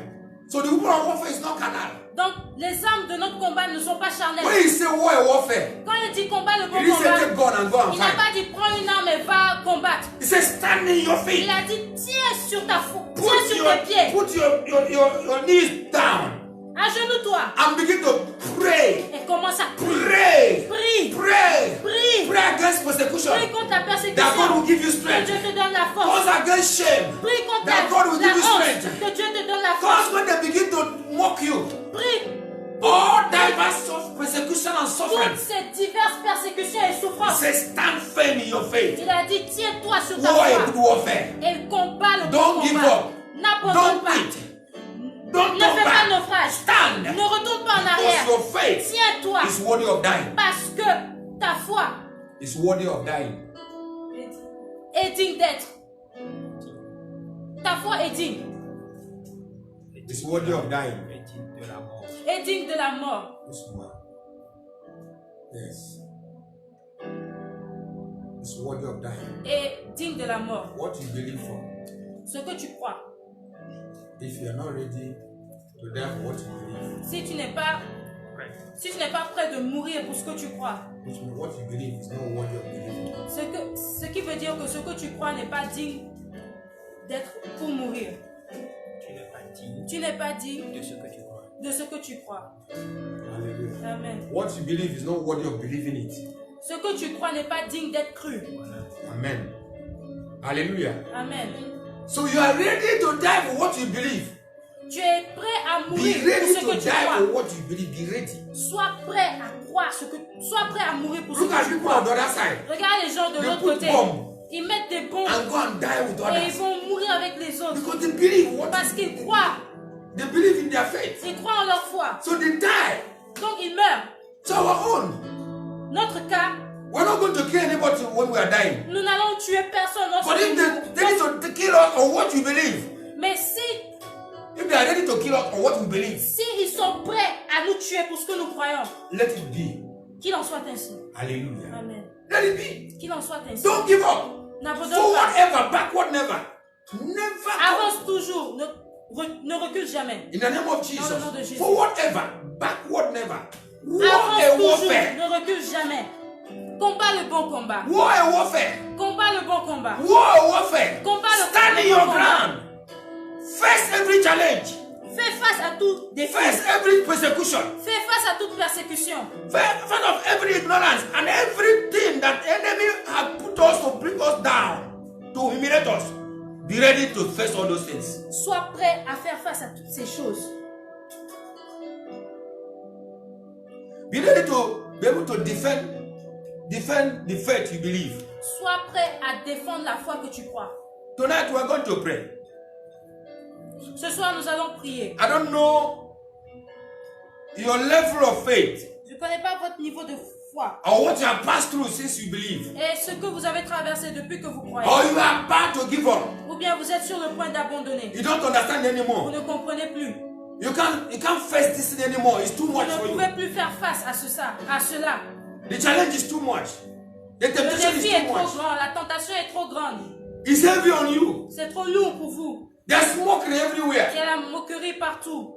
S1: So the weapon of warfare is not carnal.
S2: Donc, les armes de notre combat ne sont pas charnelles.
S1: When he say war and warfare,
S2: Quand il dit combat le bon
S1: he didn't say
S2: combat,
S1: take gun and go and
S2: il n'a
S1: fight.
S2: pas dit prends une arme et va combattre.
S1: He says stand in your feet.
S2: Il a dit tiens sur ta tiens
S1: Put
S2: sur tes pieds,
S1: your knees down
S2: agenouille-toi
S1: and begin to pray.
S2: et commence à
S1: Pray.
S2: prier. Prie,
S1: Prie.
S2: prie,
S1: Pray against persecution.
S2: prie contre la
S1: That God
S2: persécution.
S1: will give you
S2: Que
S1: strength.
S2: Dieu te donne la
S1: Cause
S2: force.
S1: against shame.
S2: Prie contre
S1: That God will give you
S2: la honte.
S1: strength.
S2: Que Dieu te donne la force.
S1: Cause when they begin to mock you,
S2: Prie
S1: all diverse of persecution and suffering,
S2: toutes ces diverses persécutions et
S1: he
S2: souffrances.
S1: says stand firm in your faith.
S2: Il a dit tiens-toi sur ta
S1: War a
S2: foi
S1: good warfare.
S2: et combat le
S1: Don't
S2: bon
S1: give
S2: combat.
S1: up.
S2: N'abandonne
S1: Don't
S2: pas.
S1: quit. Don't
S2: Ne
S1: turn
S2: fais pas
S1: back.
S2: naufrage.
S1: Stand.
S2: Ne retourne pas en
S1: Because
S2: arrière.
S1: your faith
S2: Tiens-toi
S1: is worthy of dying.
S2: parce que ta foi
S1: Is worthy of dying.
S2: est digne d'être. Ta foi est digne.
S1: Is worthy of dying.
S2: Est digne de la mort.
S1: This one. Yes. It's worthy of dying.
S2: Est digne de la mort.
S1: What you believe for.
S2: Ce que tu crois.
S1: If you are not ready to die for what you believe,
S2: Si tu n'es pas prêt de mourir pour ce que tu crois.
S1: which means what you believe is not worthy of believing.
S2: Ce qui veut dire que ce que tu crois n'est pas digne d'être pour mourir. Tu n'es pas digne
S3: de ce que tu crois.
S2: de ce que tu crois.
S1: Hallelujah.
S2: Amen.
S1: What you believe is not worthy of believing it.
S2: Ce que tu crois n'est pas digne d'être cru.
S1: Amen. Hallelujah.
S2: Amen.
S1: So you are ready to die for what you believe.
S2: Tu es prêt à mourir
S1: Be ready
S2: pour ce
S1: to
S2: que tu
S1: die
S2: crois.
S1: for what you believe. Be ready.
S2: Sois prêt à croire ce que. Sois prêt à mourir pour ce
S1: Look at
S2: que tu
S1: people
S2: crois.
S1: on the other side.
S2: Regarde les gens de
S1: They
S2: l'autre
S1: put
S2: côté.
S1: bomb
S2: Ils mettent des bombes
S1: and go and die with
S2: et ils
S1: others
S2: vont mourir avec les autres
S1: because they believe what
S2: parce qu'ils croient.
S1: they believe in their faith.
S2: Ils croient en leur foi.
S1: So they die.
S2: Donc ils meurent.
S1: So our own.
S2: Notre cas,
S1: We're not going to kill anybody when we are dying.
S2: nous n'allons tuer personne.
S1: But if they need to kill us on what you believe,
S2: Mais si
S1: if they are ready to kill us on what we believe,
S2: ils sont prêts à nous tuer pour ce que nous croyons,
S1: let it be.
S2: qu'il en soit ainsi.
S1: Hallelujah.
S2: Amen.
S1: Let it be.
S2: Qu'il en soit ainsi.
S1: Don't give up.
S2: N'abandonne
S1: Forward
S2: pas.
S1: ever, backward never. Never.
S2: Avance toujours. Ne recule jamais.
S1: In the name of Jesus.
S2: Dans le nom de Jésus.
S1: Forward ever, backward never. War
S2: Avance
S1: and
S2: toujours.
S1: warfare.
S2: Ne recule jamais. Combat le bon combat.
S1: War and warfare.
S2: Combat le bon combat.
S1: War and warfare.
S2: Combat le
S1: Stand in
S2: bon
S1: your
S2: combat.
S1: ground. Face every challenge.
S2: Fais face à tout défi.
S1: Face every persecution.
S2: Fais face à toute persécution.
S1: Face of every ignorance and everything that enemy have put us to bring us down, to humiliate us. Be ready to face all those things.
S2: Sois prêt à faire face à toutes ces choses.
S1: Be ready to be able to defend the faith you believe.
S2: Sois prêt à défendre la foi que tu crois.
S1: Tonight we are going to pray.
S2: Ce soir, nous allons prier.
S1: I don't know your level of faith
S2: Je ne connais pas votre niveau de foi
S1: or what you have passed through since you believe.
S2: et ce que vous avez traversé depuis que vous croyez.
S1: Or you are about to give up.
S2: Ou bien vous êtes sur le point d'abandonner.
S1: You don't understand
S2: Vous
S1: anymore.
S2: ne comprenez plus.
S1: You can't face this thing anymore. It's too
S2: Vous
S1: much
S2: ne
S1: for you.
S2: pouvez plus faire face à cela.
S1: The challenge is too much. The
S2: Le
S1: temptation
S2: défi
S1: is
S2: est
S1: too
S2: trop
S1: much.
S2: grand. La tentation est trop grande.
S1: It's heavy on you.
S2: C'est trop lourd pour vous.
S1: There's mockery
S2: Il y
S1: everywhere.
S2: a la moquerie partout.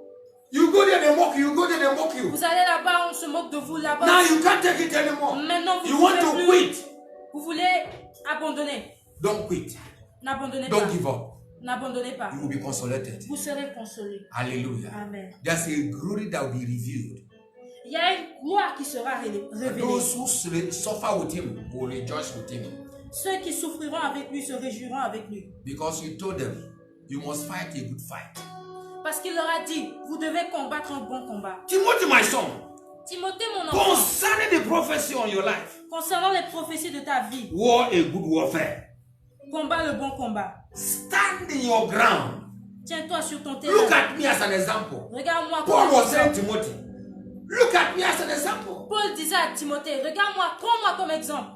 S1: You go there, they mock you. You go there, they mock you.
S2: Vous allez là-bas, on se moque de vous là-bas.
S1: Now you can't take it anymore.
S2: Maintenant, vous
S1: You
S2: ne
S1: want to
S2: pouvez plus.
S1: quit.
S2: Vous voulez abandonner.
S1: Don't quit.
S2: N'abandonnez
S1: Don't
S2: pas.
S1: give up.
S2: N'abandonnez pas.
S1: You will be consolated.
S2: Vous serez consolés.
S1: Hallelujah.
S2: Amen.
S1: There's a glory that will be revealed.
S2: Il y a une gloire qui sera révélée.
S1: Those who suffer with him will rejoice with him.
S2: Ceux qui souffriront avec lui se réjouiront avec lui.
S1: Because you told them, you must fight a good fight.
S2: Parce qu'il leur a dit, vous devez combattre un bon combat.
S1: Timothy, my son,
S2: Timothée, mon enfant,
S1: concerning the prophecy on your life,
S2: concernant les prophéties de ta vie,
S1: war a good warfare.
S2: combat le bon combat.
S1: Stand in your ground.
S2: Tiens-toi sur ton
S1: Look
S2: terrain.
S1: at me as an example.
S2: Regarde-moi
S1: Paul
S2: comme
S1: was saying
S2: exemple.
S1: Timothy, look at me as an example.
S2: Paul disait à Timothée, regarde-moi, prends-moi comme exemple.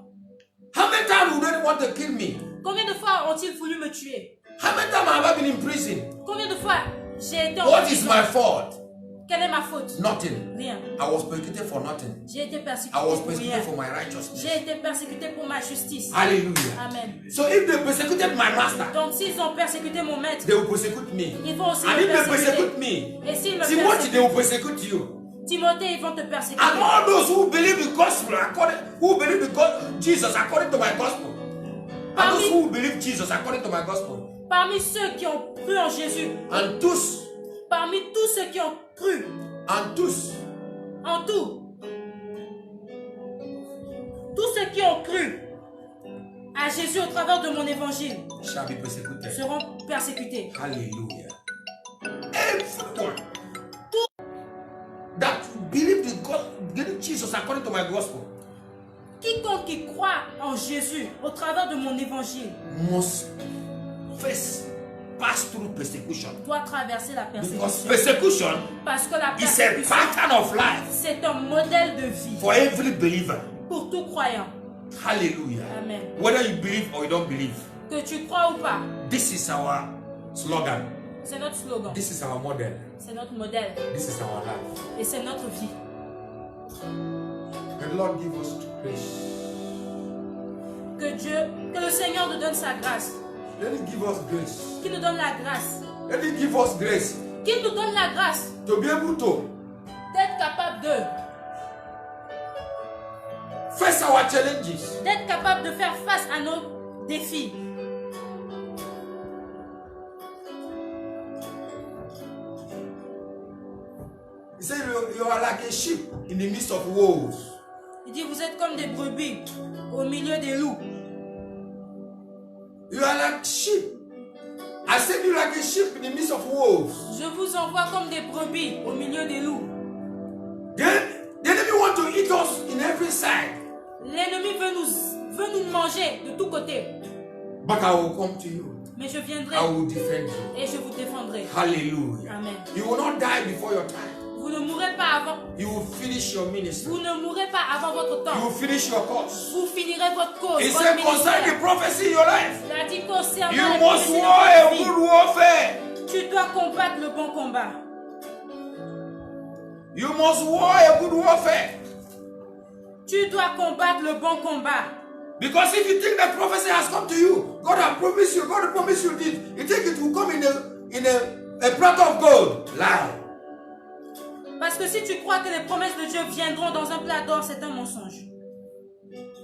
S1: How many times would they want to kill me?
S2: Combien de fois ont-ils voulu me tuer?
S1: How many times have I been in prison?
S2: Combien de fois j'ai été en
S1: What is
S2: prison?
S1: my fault?
S2: Quelle est ma faute?
S1: Nothing.
S2: Rien.
S1: I was persecuted for nothing.
S2: J'ai été persécuté
S1: I was
S2: pour rien.
S1: persecuted for my righteousness.
S2: J'ai été persécuté pour ma justice.
S1: Hallelujah.
S2: Amen.
S1: So if they persecuted my master,
S2: Donc s'ils ont persécuté mon maître,
S1: they will persecute me.
S2: ils vont aussi
S1: And
S2: me
S1: if they
S2: persécuter.
S1: persecute me,
S2: Et s'ils me
S1: Timothy, they will
S2: persécutent,
S1: persecute you.
S2: Timothée, ils vont te persécuter.
S1: And all those who believe the gospel, who believe Jesus according to my gospel, and those who believe Jesus according to my gospel,
S2: Parmi ceux qui ont cru en Jésus,
S1: and tous,
S2: parmi tous ceux qui ont cru
S1: and tous,
S2: en tout, tous ceux qui ont cru à Jésus au travers de mon évangile
S1: shall be persecuted.
S2: seront persécutés.
S1: Hallelujah. Everyone that believe the God, believe Jesus according to my gospel,
S2: Quiconque qui croit en Jésus au travers de mon évangile
S1: must pass through persecution.
S2: doit traverser la
S1: Because
S2: persécution.
S1: persecution
S2: Parce que la
S1: is a
S2: persécution,
S1: pattern of life
S2: c'est un modèle de vie
S1: for every believer.
S2: pour tout croyant.
S1: Hallelujah.
S2: Amen.
S1: Whether you believe or you don't believe,
S2: Que tu crois ou pas,
S1: this is our slogan.
S2: c'est notre slogan,
S1: This is our model.
S2: c'est notre modèle
S1: This is our life.
S2: et c'est notre vie.
S1: The Lord give us grace.
S2: Que le Seigneur nous donne sa grâce,
S1: Let Him give us grace.
S2: qu'il nous donne la grâce,
S1: Let Him give us grace
S2: qu'il nous donne la grâce
S1: to be able to
S2: d'être capable
S1: face our challenges.
S2: d'être capable de faire face à nos défis.
S1: He said you are like a sheep in the midst of wolves.
S2: Il dit, vous êtes comme des brebis au milieu des loups.
S1: You are like sheep. I said you like a sheep in the midst of wolves.
S2: Je vous envoie comme des brebis au milieu des loups.
S1: Then the enemy want to eat us in every side.
S2: L'ennemi veut nous manger de tous côtés.
S1: But I will come to you.
S2: Mais je viendrai
S1: I will defend you.
S2: et je vous défendrai.
S1: Hallelujah.
S2: Amen.
S1: You will not die before your time.
S2: Vous ne mourrez pas avant.
S1: You will finish your ministry.
S2: Vous ne mourrez pas avant votre
S1: You
S2: temps.
S1: will finish your course.
S2: Vous finirez votre cause.
S1: He
S2: Votre
S1: said concerning the
S2: ministère.
S1: prophecy in your life,
S2: Il a dit concernant
S1: you
S2: les
S1: must
S2: prophéties de
S1: war
S2: ta
S1: a
S2: vie,
S1: good warfare.
S2: tu dois combattre le bon combat.
S1: You must war a good warfare.
S2: Tu dois combattre le bon combat.
S1: Because if you think that prophecy has come to you, God has promised you, God promised you this, you think it will come in a platter of gold. Lie.
S2: Parce que si tu crois que les promesses de Dieu viendront dans un plat d'or, c'est un mensonge.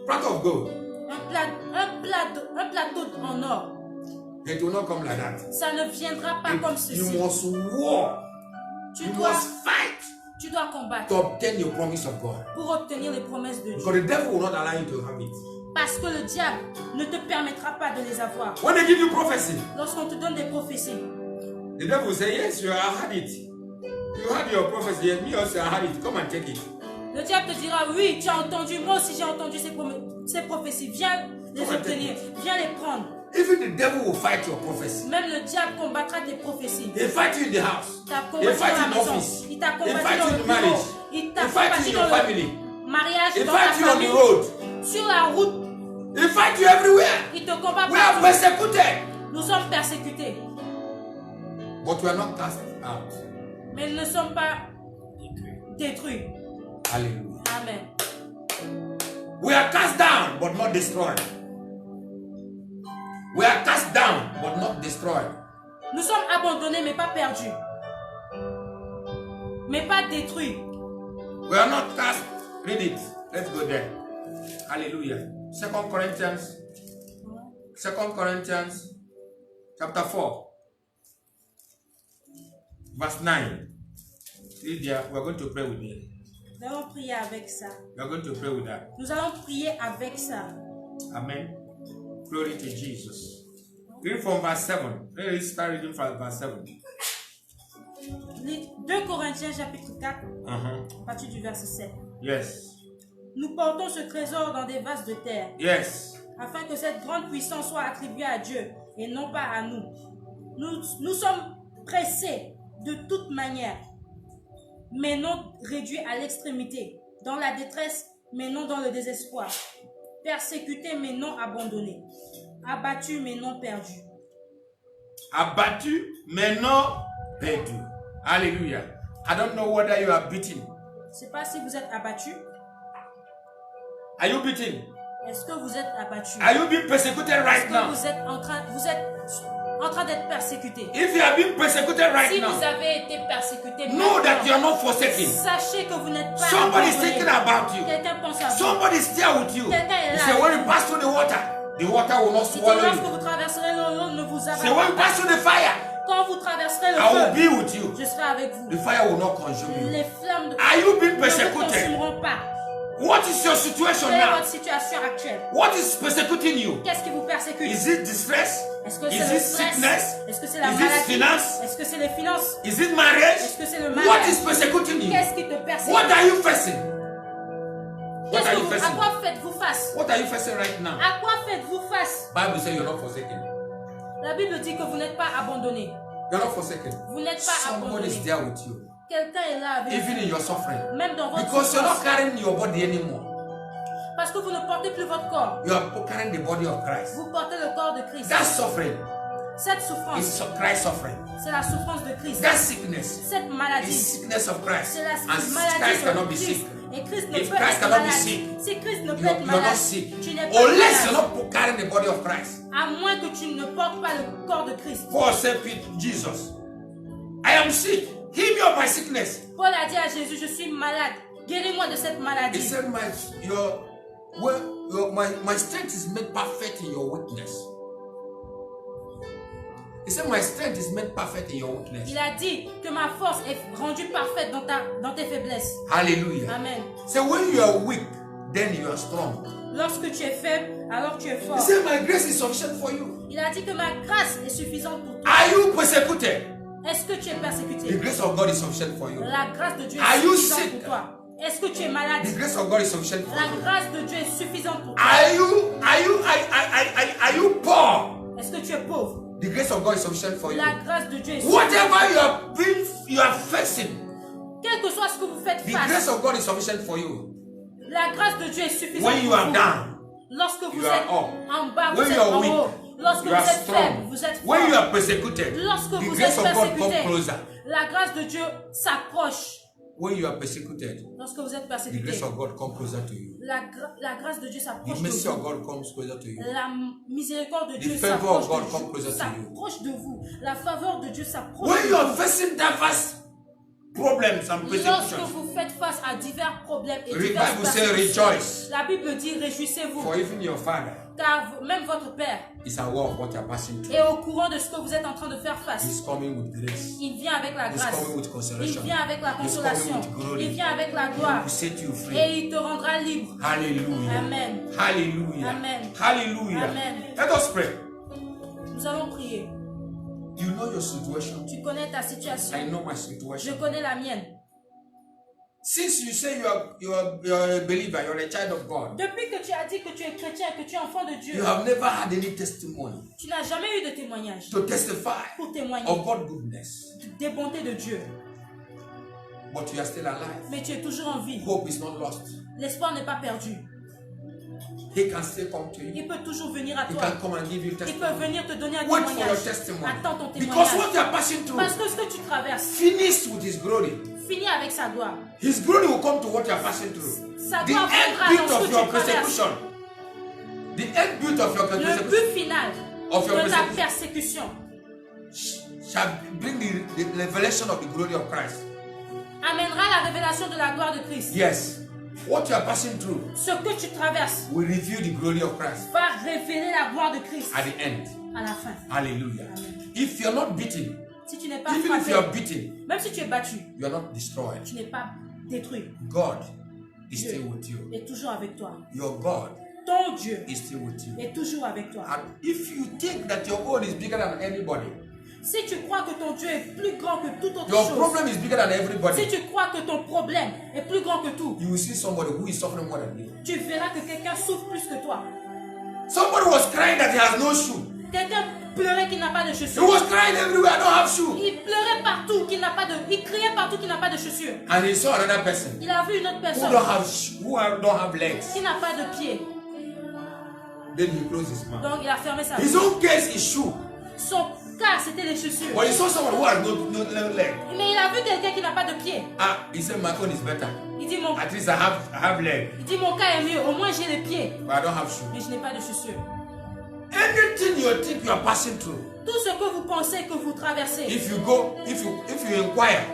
S1: Platter of gold.
S2: Un plateau en or.
S1: It will not come like that.
S2: Ça ne viendra pas comme ceci.
S1: You must war.
S2: Tu
S1: You
S2: dois
S1: must fight
S2: combattre
S1: to obtain your promise of God.
S2: pour obtenir les promesses de Dieu.
S1: Because the devil will not allow you to have it.
S2: Parce que le diable ne te permettra pas de les avoir.
S1: When they give you prophecy,
S2: Lorsqu'on te donne des prophéties,
S1: the devil will say, yes, you had it. You had your prophecy, and me also I had it. Come and take it.
S2: le diable te dira, oui, tu as entendu, moi aussi j'ai entendu ces prophéties. Viens les obtenir, viens les prendre.
S1: Even the devil will fight your prophecy.
S2: Même le diable combattra tes prophéties.
S1: He fight you in the house.
S2: Il
S1: He
S2: t'a
S1: fight
S2: combattu
S1: you in
S2: dans la maison.
S1: office.
S2: Il t'a
S1: He
S2: combattu
S1: fight
S2: dans
S1: you
S2: le
S1: in
S2: bureau.
S1: marriage.
S2: Il t'a
S1: He fight you
S2: combattu
S1: in
S2: dans
S1: your
S2: le
S1: family.
S2: mariage,
S1: He
S2: dans ta
S1: fight you on
S2: famille,
S1: the road.
S2: sur la route.
S1: He fight you everywhere.
S2: Il te combat
S1: We are
S2: partout.
S1: persecuted.
S2: Nous sommes persécutés.
S1: But we are not cast out.
S2: Mais nous ne sommes pas détruits.
S1: Hallelujah.
S2: Amen.
S1: We are cast down, but not destroyed. We are cast down, but not destroyed.
S2: Nous sommes abandonnés, mais pas perdus. Mais pas détruits.
S1: We are not cast. Read it. Let's go there. Hallelujah. 2 Corinthians chapter 4 verse 9. Lydia, we are going to pray with you.
S2: Nous allons prier avec ça.
S1: We are going to pray with that.
S2: Nous allons prier avec ça.
S1: Amen. Glory to Jesus. Read from verse 7. Let's start reading from verse 7.
S2: 2 Corinthiens chapitre 4, à partir du verset 7.
S1: Yes.
S2: Nous portons ce trésor dans des vases de terre,
S1: Yes.
S2: afin que cette grande puissance soit attribuée à Dieu et non pas à nous. Nous sommes pressés de toute manière, mais non réduits à l'extrémité, dans la détresse, mais non dans le désespoir, persécutés, mais non abandonnés, abattus, mais non perdus.
S1: Abattu, mais non perdu. Hallelujah. I don't know whether you are beaten.
S2: Je ne sais pas si vous êtes abattus.
S1: Are you beaten?
S2: Est-ce que vous êtes abattus?
S1: Are you being persecuted right
S2: Est-ce que
S1: now?
S2: vous êtes en train d'être persécutés?
S1: If you are being persecuted right
S2: Si
S1: now,
S2: vous avez été persécutés,
S1: know that
S2: maintenant,
S1: you are not forsaken.
S2: sachez que vous n'êtes pas
S1: Somebody is
S2: abandonnés.
S1: thinking about you.
S2: Quelqu'un pense à vous.
S1: Somebody is there with you.
S2: Quelqu'un est
S1: He
S2: là.
S1: said, when you pass through the water will not
S2: Il dit,
S1: swallow
S2: lorsque
S1: you.
S2: vous traverserez l'eau ne vous
S1: He said, when you
S2: abattra
S1: pass
S2: pas.
S1: through the fire,
S2: Quand vous traverserez le
S1: I will
S2: feu,
S1: be with you.
S2: je serai avec vous.
S1: The fire will not consume you.
S2: Les flammes de
S1: Are you being
S2: ne vous
S1: persecuted?
S2: consumeront pas.
S1: What is your situation
S2: Quelle est
S1: now?
S2: votre situation actuelle?
S1: What is persecuting you?
S2: Qu'est-ce qui vous persécute?
S1: Is it distress?
S2: Est-ce que
S1: Is
S2: c'est le
S1: it
S2: stress?
S1: sickness?
S2: Est-ce que c'est la
S1: Is it
S2: maladie?
S1: finance?
S2: Est-ce que c'est les finances?
S1: Is it marriage?
S2: Est-ce que c'est le
S1: What
S2: mariage?
S1: is persecuting you?
S2: Qu'est-ce qui te persécute?
S1: What are you facing? What
S2: Qu'est-ce
S1: are
S2: que
S1: you
S2: vous, à
S1: facing?
S2: quoi faites-vous face?
S1: What are you facing right now?
S2: À quoi faites-vous face?
S1: Bible says you're not forsaken.
S2: La Bible dit que vous n'êtes pas abandonné.
S1: You're not forsaken.
S2: Vous n'êtes pas
S1: Somebody is
S2: abandonné.
S1: there with you.
S2: Quelqu'un est là avec
S1: Even in
S2: vous.
S1: your suffering.
S2: Même dans votre
S1: Because you're not
S2: souffrance.
S1: carrying your body anymore.
S2: Parce que vous ne portez plus votre corps.
S1: You are carrying the body of Christ.
S2: Vous portez le corps de Christ.
S1: That suffering
S2: Cette souffrance,
S1: is Christ's suffering.
S2: c'est la souffrance de Christ.
S1: That sickness
S2: Cette
S1: is
S2: maladie,
S1: sickness of Christ.
S2: c'est la
S1: And
S2: maladie
S1: Christ
S2: de
S1: cannot be
S2: Christ.
S1: sick.
S2: Et Christ ne
S1: If
S2: peut
S1: Christ
S2: être
S1: cannot be
S2: malade.
S1: sick,
S2: Si Christ ne peut
S1: You're
S2: être
S1: not
S2: malade,
S1: sick.
S2: tu n'es pas
S1: Unless you're
S2: malade.
S1: not carrying the body of Christ.
S2: À moins que tu ne portes pas le corps de Christ.
S1: Paul said to Jesus, I am sick. Heal me of my sickness.
S2: Paul a dit à Jésus, je suis malade. Guéris-moi de cette
S1: He
S2: maladie.
S1: said, my strength is made perfect in your weakness. He said, my strength is made perfect in your weakness.
S2: Il a dit que ma force est rendue parfaite dans tes faiblesses.
S1: Hallelujah.
S2: Amen.
S1: So when you are weak, then you are strong.
S2: Lorsque tu es faible, alors tu es
S1: He
S2: fort.
S1: said, my grace is sufficient for you.
S2: Il a dit que ma grâce est suffisante pour toi.
S1: Are you persecuted?
S2: Est-ce que tu es
S1: The
S2: persécuté?
S1: grace of God is sufficient for you.
S2: La grâce de Dieu
S1: Are
S2: est
S1: you
S2: suffisante
S1: sick?
S2: pour toi. Est-ce que tu es malade?
S1: The grace of God is sufficient for
S2: La
S1: you.
S2: grâce de Dieu est suffisante pour toi.
S1: Are you poor?
S2: Est-ce que tu es pauvre?
S1: The grace of God is sufficient for you.
S2: La grâce de Dieu est suffisante.
S1: Whatever you are facing,
S2: Quel que soit ce que vous faites
S1: the grace
S2: face,
S1: of God is sufficient for you.
S2: la grâce de Dieu est suffisante
S1: When you
S2: pour
S1: are
S2: vous.
S1: down,
S2: Lorsque vous
S1: you are
S2: êtes
S1: up.
S2: en bas, vous
S1: When
S2: êtes
S1: you are
S2: en
S1: weak,
S2: haut. Lorsque
S1: you
S2: vous
S1: are
S2: êtes faible,
S1: strong.
S2: vous êtes
S1: When you
S2: fort.
S1: are persecuted,
S2: Lorsque
S1: the
S2: vous
S1: grace
S2: êtes
S1: of God come
S2: persécuté,
S1: closer.
S2: la grâce de Dieu s'approche.
S1: when you are persecuted,
S2: lorsque vous êtes
S1: the
S2: persécuté,
S1: grace of God comes closer to you.
S2: la grâce de Dieu
S1: The
S2: s'approche de
S1: mercy of
S2: vous.
S1: God comes closer to you.
S2: La miséricorde de
S1: The
S2: Dieu
S1: favor of God
S2: s'approche
S1: comes closer to you.
S2: s'approche de vous. La faveur de Dieu s'approche
S1: When
S2: de
S1: you are
S2: vous.
S1: facing diverse problems and
S2: Lorsque
S1: persecutions,
S2: vous faites face à divers problèmes et
S1: the
S2: diverses
S1: Bible says
S2: persécutions,
S1: rejoice.
S2: la Bible dit réjouissez-vous,
S1: For even your father
S2: car même votre Père
S1: is aware of what you are passing through.
S2: est au courant de ce que vous êtes en train de faire face.
S1: He's coming with grace.
S2: Il vient avec la
S1: He's
S2: grâce,
S1: coming with
S2: il
S1: consolation.
S2: vient avec la
S1: He's
S2: consolation,
S1: coming with glory.
S2: il vient avec la
S1: He
S2: gloire
S1: will set you free.
S2: et il te rendra libre.
S1: Hallelujah.
S2: Amen.
S1: Hallelujah.
S2: Amen.
S1: Hallelujah.
S2: Amen.
S1: Let us pray.
S2: Nous allons prier.
S1: You know your situation.
S2: Tu connais ta situation,
S1: I know my
S2: je
S1: situation.
S2: connais la mienne.
S1: Since you say you are a believer, you're a child of God,
S2: Depuis que tu as dit que tu es chrétien, que tu es enfant de Dieu,
S1: you have never had any testimony
S2: tu n'as jamais eu de témoignage
S1: to testify
S2: pour témoigner
S1: of God's goodness,
S2: des bontés de Dieu.
S1: but you are still alive.
S2: Mais tu es toujours en vie.
S1: Hope is not lost.
S2: L'espoir n'est pas perdu.
S1: He can still come to you.
S2: Il peut toujours venir à
S1: He
S2: toi.
S1: can come and give you
S2: Il peut
S1: testimony.
S2: venir te donner un
S1: Wait for your
S2: témoignage.
S1: testimony.
S2: Attends ton
S1: Because
S2: témoignage.
S1: what you are passing through,
S2: Parce que ce que tu traverses
S1: finished with His glory.
S2: finit avec sa gloire.
S1: His glory will come to what you are passing through.
S2: Sa
S1: The
S2: gloire viendra
S1: end
S2: dans
S1: bit
S2: ce
S1: of
S2: que
S1: your
S2: tu traverses.
S1: persecution. The end bit of your
S2: Le
S1: persecution
S2: but final
S1: of your
S2: de ta
S1: persecution
S2: persécution
S1: shall bring the revelation of the glory of Christ.
S2: amènera la révélation de la gloire de Christ.
S1: Yes. What you are passing through
S2: Ce que tu traverses
S1: will reveal the glory of Christ
S2: va révéler la gloire de Christ
S1: at the end.
S2: à la fin.
S1: Hallelujah.
S2: Amen.
S1: If you are not beaten,
S2: Si tu n'es pas
S1: even if you
S2: frappé,
S1: are beaten,
S2: même si tu es battu,
S1: you are not destroyed.
S2: tu n'es pas détruit.
S1: God is still with you.
S2: Est toujours avec toi.
S1: Your God
S2: Ton Dieu
S1: is still with you.
S2: est toujours avec toi.
S1: And if you think that your own is bigger than anybody,
S2: Si tu crois que ton Dieu est plus grand que toute autre
S1: your
S2: chose,
S1: problem is bigger than
S2: si
S1: everybody,
S2: tu crois que ton problème est plus grand que tout,
S1: you will see somebody who is suffering more than you.
S2: tu verras que quelqu'un souffre plus que toi.
S1: Somebody was crying that he has no shoe.
S2: Quelqu'un pleurait qu'il n'a pas de
S1: He
S2: chaussures.
S1: was crying everywhere, I don't have shoe.
S2: Il pleurait partout qu'il n'a pas de... Il criait partout qu'il n'a pas de chaussures.
S1: And he saw another person
S2: Il a vu une autre
S1: who
S2: personne
S1: don't have legs.
S2: qui n'a pas de pied.
S1: Then he closed his mouth.
S2: Donc il a fermé sa
S1: His
S2: bouche.
S1: own case is shoe.
S2: Son cas, c'était les chaussures.
S1: But he saw someone who has no leg.
S2: Mais il a vu quelqu'un qui n'a pas de pied.
S1: Ah, he said my own is better.
S2: Il dit, mon...
S1: At least I have leg,
S2: il dit mon cas est mieux. Au moins j'ai les pieds.
S1: but I don't have shoe.
S2: Mais je n'ai pas de chaussures.
S1: Anything you think you are passing through,
S2: Tout ce que vous pensez que vous traversez,
S1: if you inquire,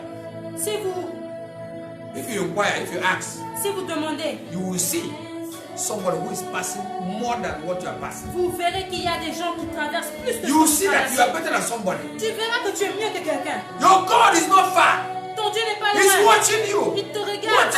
S2: si
S1: if you ask,
S2: vous demandez,
S1: you will see somebody who is passing more than what you are passing.
S2: vous verrez qu'il y a des gens qui traversent plus que
S1: You will
S2: ce
S1: see
S2: que vous
S1: that you are
S2: traversez.
S1: better than somebody.
S2: Tu verras que tu es mieux que quelqu'un.
S1: Your God is not far.
S2: Ton Dieu n'est pas
S1: He's
S2: loin.
S1: watching you.
S2: Il te regarde.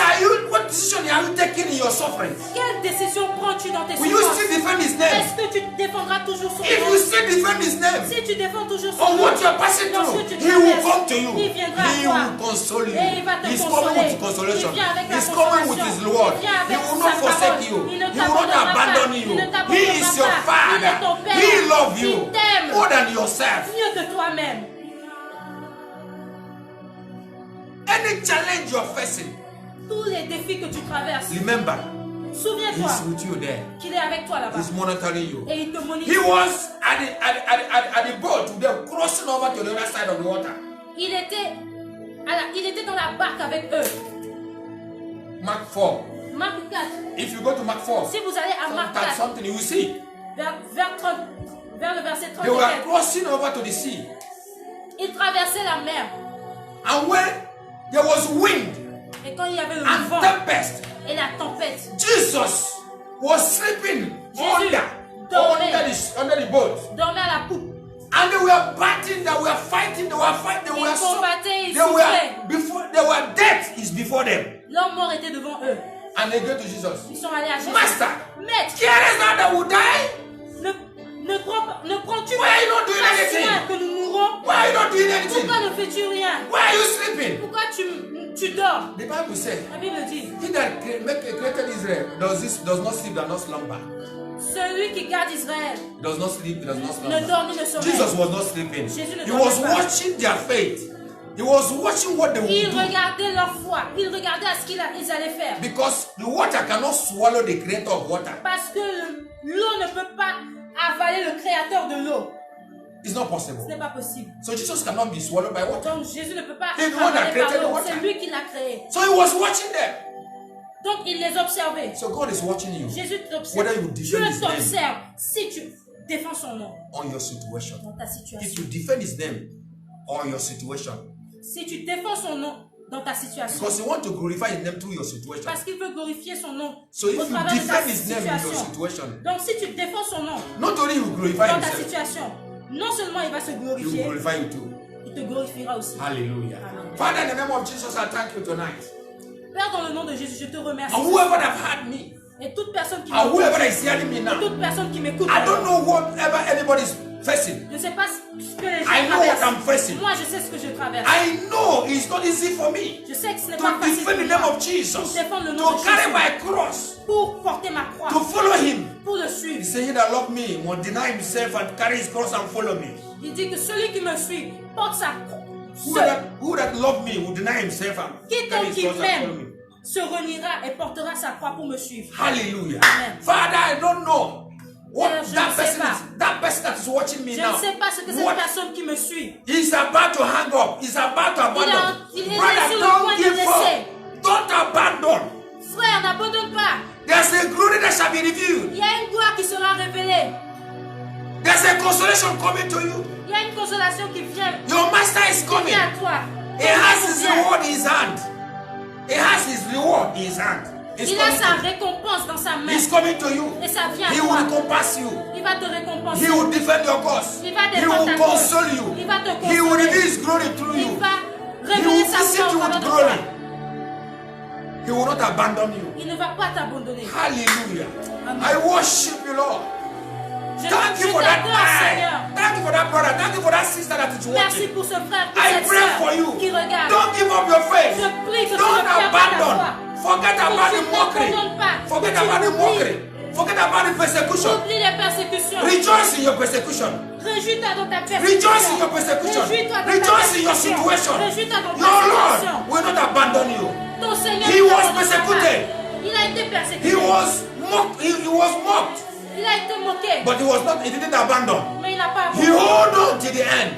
S1: What decision are you taking in your suffering?
S2: Quelle décision prends-tu dans tes
S1: Will you
S2: souffrances?
S1: still defend His name?
S2: Est-ce que tu défendras toujours son
S1: If
S2: nom?
S1: you still defend His name
S2: Si tu défends toujours son
S1: on
S2: nom,
S1: what you are passing
S2: dans
S1: through,
S2: ce que tu
S1: He will
S2: traverses,
S1: come to you.
S2: il viendra à
S1: He
S2: toi.
S1: will console you.
S2: Et il va te
S1: He's
S2: consoler.
S1: coming with consolation.
S2: Il vient avec la
S1: He's coming with His
S2: consolation.
S1: Lord.
S2: Il vient
S1: He
S2: avec
S1: will
S2: sa
S1: not forsake
S2: parole.
S1: you.
S2: Il ne
S1: He will not
S2: t'abandonnera
S1: abandon
S2: pas.
S1: you.
S2: Il ne
S1: He
S2: t'abandonnera
S1: is your
S2: pas. Il est ton
S1: Father.
S2: Père.
S1: He loves you
S2: Il t'aime.
S1: more than yourself.
S2: Mieux que toi-même.
S1: Any challenge you are facing,
S2: Tous les défis que tu traverses,
S1: remember,
S2: souviens-toi
S1: He's with you there.
S2: qu'il est avec toi là-bas.
S1: He's monitoring you.
S2: Et il te
S1: He
S2: monitor.
S1: was at the boat today, crossing over to the other side of the water.
S2: Il était dans la barque avec eux.
S1: Mark 4.
S2: Marc 4.
S1: If you go to Mark 4,
S2: Si vous allez à Marc 4,
S1: something you will see.
S2: vers le verset 30,
S1: They were crossing over to the sea.
S2: ils traversaient la mer.
S1: And when there was wind
S2: Et quand il y avait le
S1: and
S2: vent
S1: tempest,
S2: et la tempête,
S1: Jesus was sleeping
S2: Jésus
S1: under the boat.
S2: dormait à la poupe.
S1: And they were battling, they were fighting, they were
S2: Ils combattaient, ils
S1: they were
S2: souffraient.
S1: before they were death is before them.
S2: Leur mort était devant eux.
S1: And they go to Jesus.
S2: Ils sont allés à Jésus.
S1: Master,
S2: Maître,
S1: carest not that will die?
S2: ne prends-tu
S1: Why are you not doing
S2: pas
S1: anything?
S2: soin que nous mourons?
S1: Why are you not doing anything?
S2: Pourquoi ne fais-tu rien?
S1: Why are you sleeping?
S2: Pourquoi tu dors?
S1: The Bible says,
S2: La Bible dit,
S1: he that created Israel does not sleep, does not slumber.
S2: celui qui garde Israël
S1: Does not sleep, does not
S2: ne
S1: slumber.
S2: dort ni ne sommeille.
S1: Jesus was not sleeping.
S2: Jésus ne
S1: He
S2: dormait
S1: was
S2: pas.
S1: watching their faith. He was watching what they would
S2: Ils
S1: do.
S2: regardaient leur foi. Ils regardaient à ce qu'ils allaient faire.
S1: Because the water cannot swallow the creator of water.
S2: Parce que l'eau ne peut pas avaler le créateur de l'eau.
S1: It's not
S2: Ce
S1: possible.
S2: n'est pas possible.
S1: So Jesus cannot be swallowed by water.
S2: Donc Jésus ne peut pas
S1: He's the one that
S2: avaler par
S1: created the
S2: l'eau.
S1: water.
S2: C'est lui qui l'a créé.
S1: So he was watching them.
S2: Donc il les observait.
S1: So God is watching you
S2: Jésus t'observe.
S1: whether you
S2: Dieu
S1: defend his name
S2: t'observe si tu défends son nom
S1: on your situation.
S2: dans ta
S1: If
S2: situation.
S1: you defend his name on your situation,
S2: Si tu défends son nom dans ta situation.
S1: because he wants to glorify his name through your situation.
S2: Parce qu'il veut glorifier son nom
S1: So if
S2: au
S1: you
S2: travers de ta
S1: defend his name in your
S2: situation.
S1: situation,
S2: Donc si tu défends son nom
S1: not only he will glorify
S2: dans ta
S1: himself,
S2: situation, non seulement il va se
S1: he will
S2: glorifier,
S1: glorify you too.
S2: il te glorifiera aussi.
S1: Hallelujah.
S2: Amen.
S1: Father, in the name of Jesus, I thank you tonight.
S2: Père, dans le nom de Jésus, je te remercie.
S1: And whoever that had me,
S2: Et toute personne qui
S1: and
S2: m'écoute,
S1: whoever is hearing me now,
S2: toute personne qui m'écoute,
S1: I don't know whatever anybody's facing.
S2: je ne sais pas ce que les gens
S1: I know what I'm
S2: traversent.
S1: facing.
S2: Moi, je sais ce que je traverse.
S1: I know it's not easy for me
S2: Je sais que ce n'est
S1: to
S2: pas facile
S1: defend the
S2: pour
S1: name
S2: moi
S1: of Jesus,
S2: pour défendre le nom
S1: to
S2: de
S1: carry
S2: Jésus,
S1: my cross,
S2: pour porter ma croix,
S1: to follow him.
S2: pour le
S1: He
S2: suivre.
S1: said, he that love me will deny himself and carry his cross and follow me.
S2: Il dit que celui qui me suit porte sa croix.
S1: Who that love me will deny himself and carry
S2: Quiconque
S1: his
S2: qui
S1: cross and follow me.
S2: m'aime se reniera et portera sa croix pour me suivre.
S1: Hallelujah.
S2: Amen.
S1: Father, I don't know what
S2: Je
S1: that
S2: ne sais
S1: person
S2: pas.
S1: is. That person that is watching me
S2: Je
S1: now.
S2: ne sais pas ce que cette
S1: What
S2: personne qui me suit.
S1: is about to hang up. Is about to abandon.
S2: Il est
S1: Brother,
S2: sur le
S1: don't
S2: point de
S1: give
S2: laisser.
S1: up. Don't abandon.
S2: Frère, n'abandonne pas.
S1: There's a glory that shall be revealed.
S2: Il y a une gloire qui sera révélée.
S1: There's a consolation coming to you.
S2: Il y a une consolation qui vient,
S1: Your master is
S2: qui
S1: coming.
S2: vient à toi.
S1: He has his reward in his hand. He has his reward in his hand. He's
S2: Il a
S1: coming
S2: sa
S1: to you.
S2: récompense dans sa main.
S1: He's coming to you.
S2: Et ça vient à
S1: He will
S2: toi.
S1: encompass you.
S2: Il va te récompenser.
S1: He will defend your cause.
S2: Il va
S1: He
S2: défendre
S1: will
S2: ta cause.
S1: console you.
S2: Il va te
S1: He will
S2: consoler.
S1: reveal his glory through
S2: Il
S1: you.
S2: va
S1: He
S2: révéler
S1: will
S2: sa
S1: visit
S2: gloire
S1: you
S2: au travers
S1: with
S2: de
S1: glory.
S2: toi.
S1: He will not abandon you.
S2: Il ne va pas t'abandonner.
S1: Hallelujah.
S2: Amen.
S1: I worship you, Lord.
S2: Je
S1: Thank you for that
S2: t'adore, Seigneur.
S1: eye. Thank you for that brother. Thank you for that sister that is
S2: Merci
S1: watching.
S2: pour ce frère, pour
S1: I
S2: cette
S1: pray for
S2: sœur
S1: you.
S2: qui regarde.
S1: Don't give up your faith.
S2: Je prie que tu
S1: Don't
S2: ne perds pas ta
S1: abandon.
S2: foi.
S1: Forget
S2: Que
S1: about
S2: tu
S1: the mockery.
S2: n'abandonnes pas.
S1: Forget
S2: Que tu
S1: about the
S2: oublies.
S1: mockery. Forget about the persecution.
S2: Oublie les persécutions.
S1: Rejoice in your persecution.
S2: Réjouis-toi dans ta persécution.
S1: Rejoice in your persecution.
S2: Réjouis-toi dans ta
S1: Rejoice in your
S2: persécution.
S1: situation.
S2: Réjouis-toi dans ta
S1: Your
S2: situation.
S1: Lord will not abandon you.
S2: Ton Seigneur
S1: He
S2: ne
S1: was
S2: t'abandonnera
S1: persecuted.
S2: pas. Il a été persécuté.
S1: He was mocked. He was mocked.
S2: Il a été moqué.
S1: But he didn't abandon.
S2: Mais il n'a pas
S1: He
S2: abandonné.
S1: hold on to the end.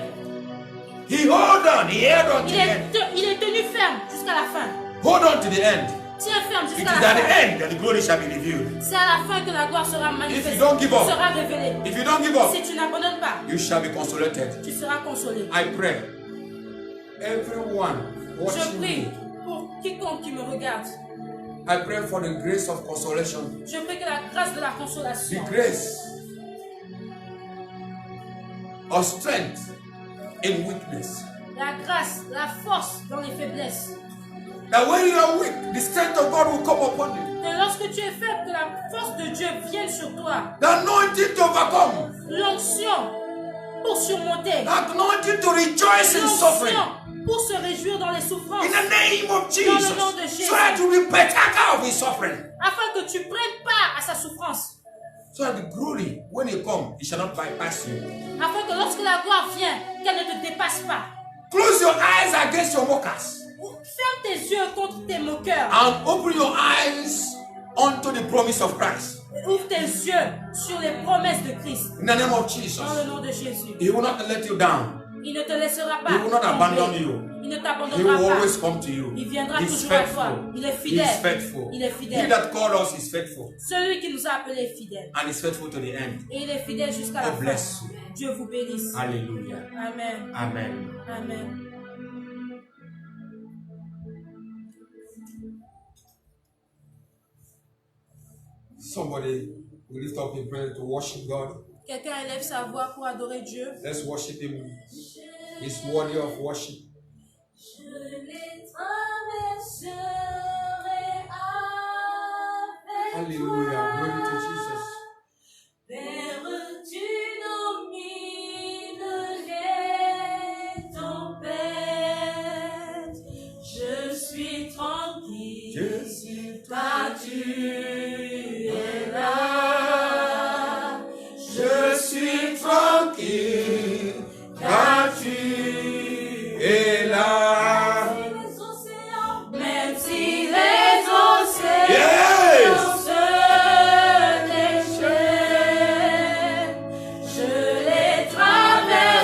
S1: He hold on. He held on to
S2: Il
S1: the end.
S2: est tenu ferme jusqu'à la fin.
S1: Hold on to the end.
S2: Tiens ferme
S1: It is
S2: jusqu'à la
S1: at the
S2: fin.
S1: end that the glory shall be revealed.
S2: C'est à la fin que la gloire sera
S1: If
S2: manifestée.
S1: you don't give up,
S2: Sera révélée.
S1: if you don't give up,
S2: Si tu n'abandonnes pas,
S1: you shall be consolated.
S2: tu seras consolé.
S1: I pray. Everyone
S2: Je
S1: watching
S2: prie
S1: me,
S2: pour quiconque qui me regarde.
S1: I pray for the grace of consolation.
S2: Je prie que la grâce de la
S1: The
S2: consolation,
S1: grace of strength in weakness.
S2: la grâce, la force dans les faiblesses.
S1: That when you are weak, the strength of God will come upon you.
S2: Que lorsque tu es faible, que la force de Dieu vienne sur toi.
S1: The anointing to overcome.
S2: L'onction pour surmonter.
S1: The anointing to rejoice in suffering.
S2: L'onction pour se réjouir dans les souffrances.
S1: In the name of
S2: Dans le
S1: Jesus.
S2: nom de Jésus.
S1: So that you will be partaker of his suffering.
S2: Afin que tu prennes part à sa souffrance.
S1: So that the glory, when it comes, it shall not bypass you.
S2: Afin que lorsque la gloire vient, qu'elle ne te dépasse pas.
S1: Close your eyes against your mockers.
S2: Ferme tes yeux contre tes moqueurs.
S1: And open your eyes unto the promise of Christ.
S2: Ouvre tes yeux sur les promesses de Christ.
S1: In the name of Jesus.
S2: Dans le nom de Jésus.
S1: He will not let you down.
S2: Il ne te laissera pas.
S1: He will not
S2: tomber.
S1: abandon you.
S2: Il ne
S1: He
S2: t'abandonnera
S1: will
S2: pas.
S1: always come to you.
S2: Il viendra
S1: He's
S2: toujours à toi.
S1: faithful.
S2: Il est
S1: He
S2: fidèle.
S1: is faithful.
S2: Il est
S1: He
S2: fidèle.
S1: that called us is faithful.
S2: Celui qui nous a appelés est fidèle.
S1: And is faithful to the end.
S2: Et il est fidèle jusqu'à la
S1: God
S2: fin.
S1: bless you.
S2: Dieu vous bénisse.
S1: Hallelujah.
S2: Amen.
S1: Amen.
S2: Amen.
S1: Somebody will lift up in prayer to worship God.
S2: Quelqu'un élève sa voix pour adorer Dieu.
S1: Let's worship Him. He's worthy of worship.
S2: Je les traverserai avec
S1: Hallelujah. Glory to Jesus.
S2: Père, tu domines les tempêtes. Je suis tranquille.
S1: Je suis
S2: Car tu es là.
S1: Je suis tranquille, car tu es là.
S2: Même si les océans
S1: Yes.
S2: se déchaînent, je les traverserai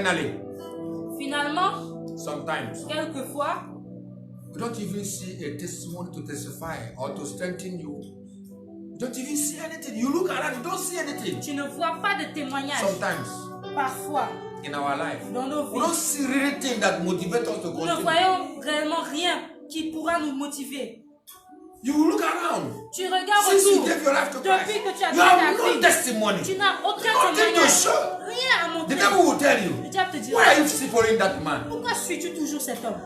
S1: Finally,
S2: Finalement,
S1: sometimes
S2: quelquefois,
S1: you don't even see a testimony to testify or to strengthen you. You don't even see anything. You look around, you don't see anything.
S2: tu ne vois pas de témoignage.
S1: Sometimes
S2: Parfois,
S1: in our life,
S2: dans nos
S1: we don't
S2: vies,
S1: see really things that motivate us to
S2: nous ne
S1: continue.
S2: voyons réellement rien qui pourra nous motiver.
S1: You look around.
S2: Tu regardes
S1: Since you
S2: autour.
S1: gave your life to Christ,
S2: Depuis que tu as
S1: you
S2: donné ta
S1: have no
S2: vie,
S1: testimony.
S2: tu n'as aucun
S1: Nothing to
S2: témoignage.
S1: show.
S2: Rien à
S1: The
S2: montrer.
S1: devil will tell you,
S2: Le diable te dira,
S1: why are you still following that man?
S2: pourquoi suis-tu toujours cet homme?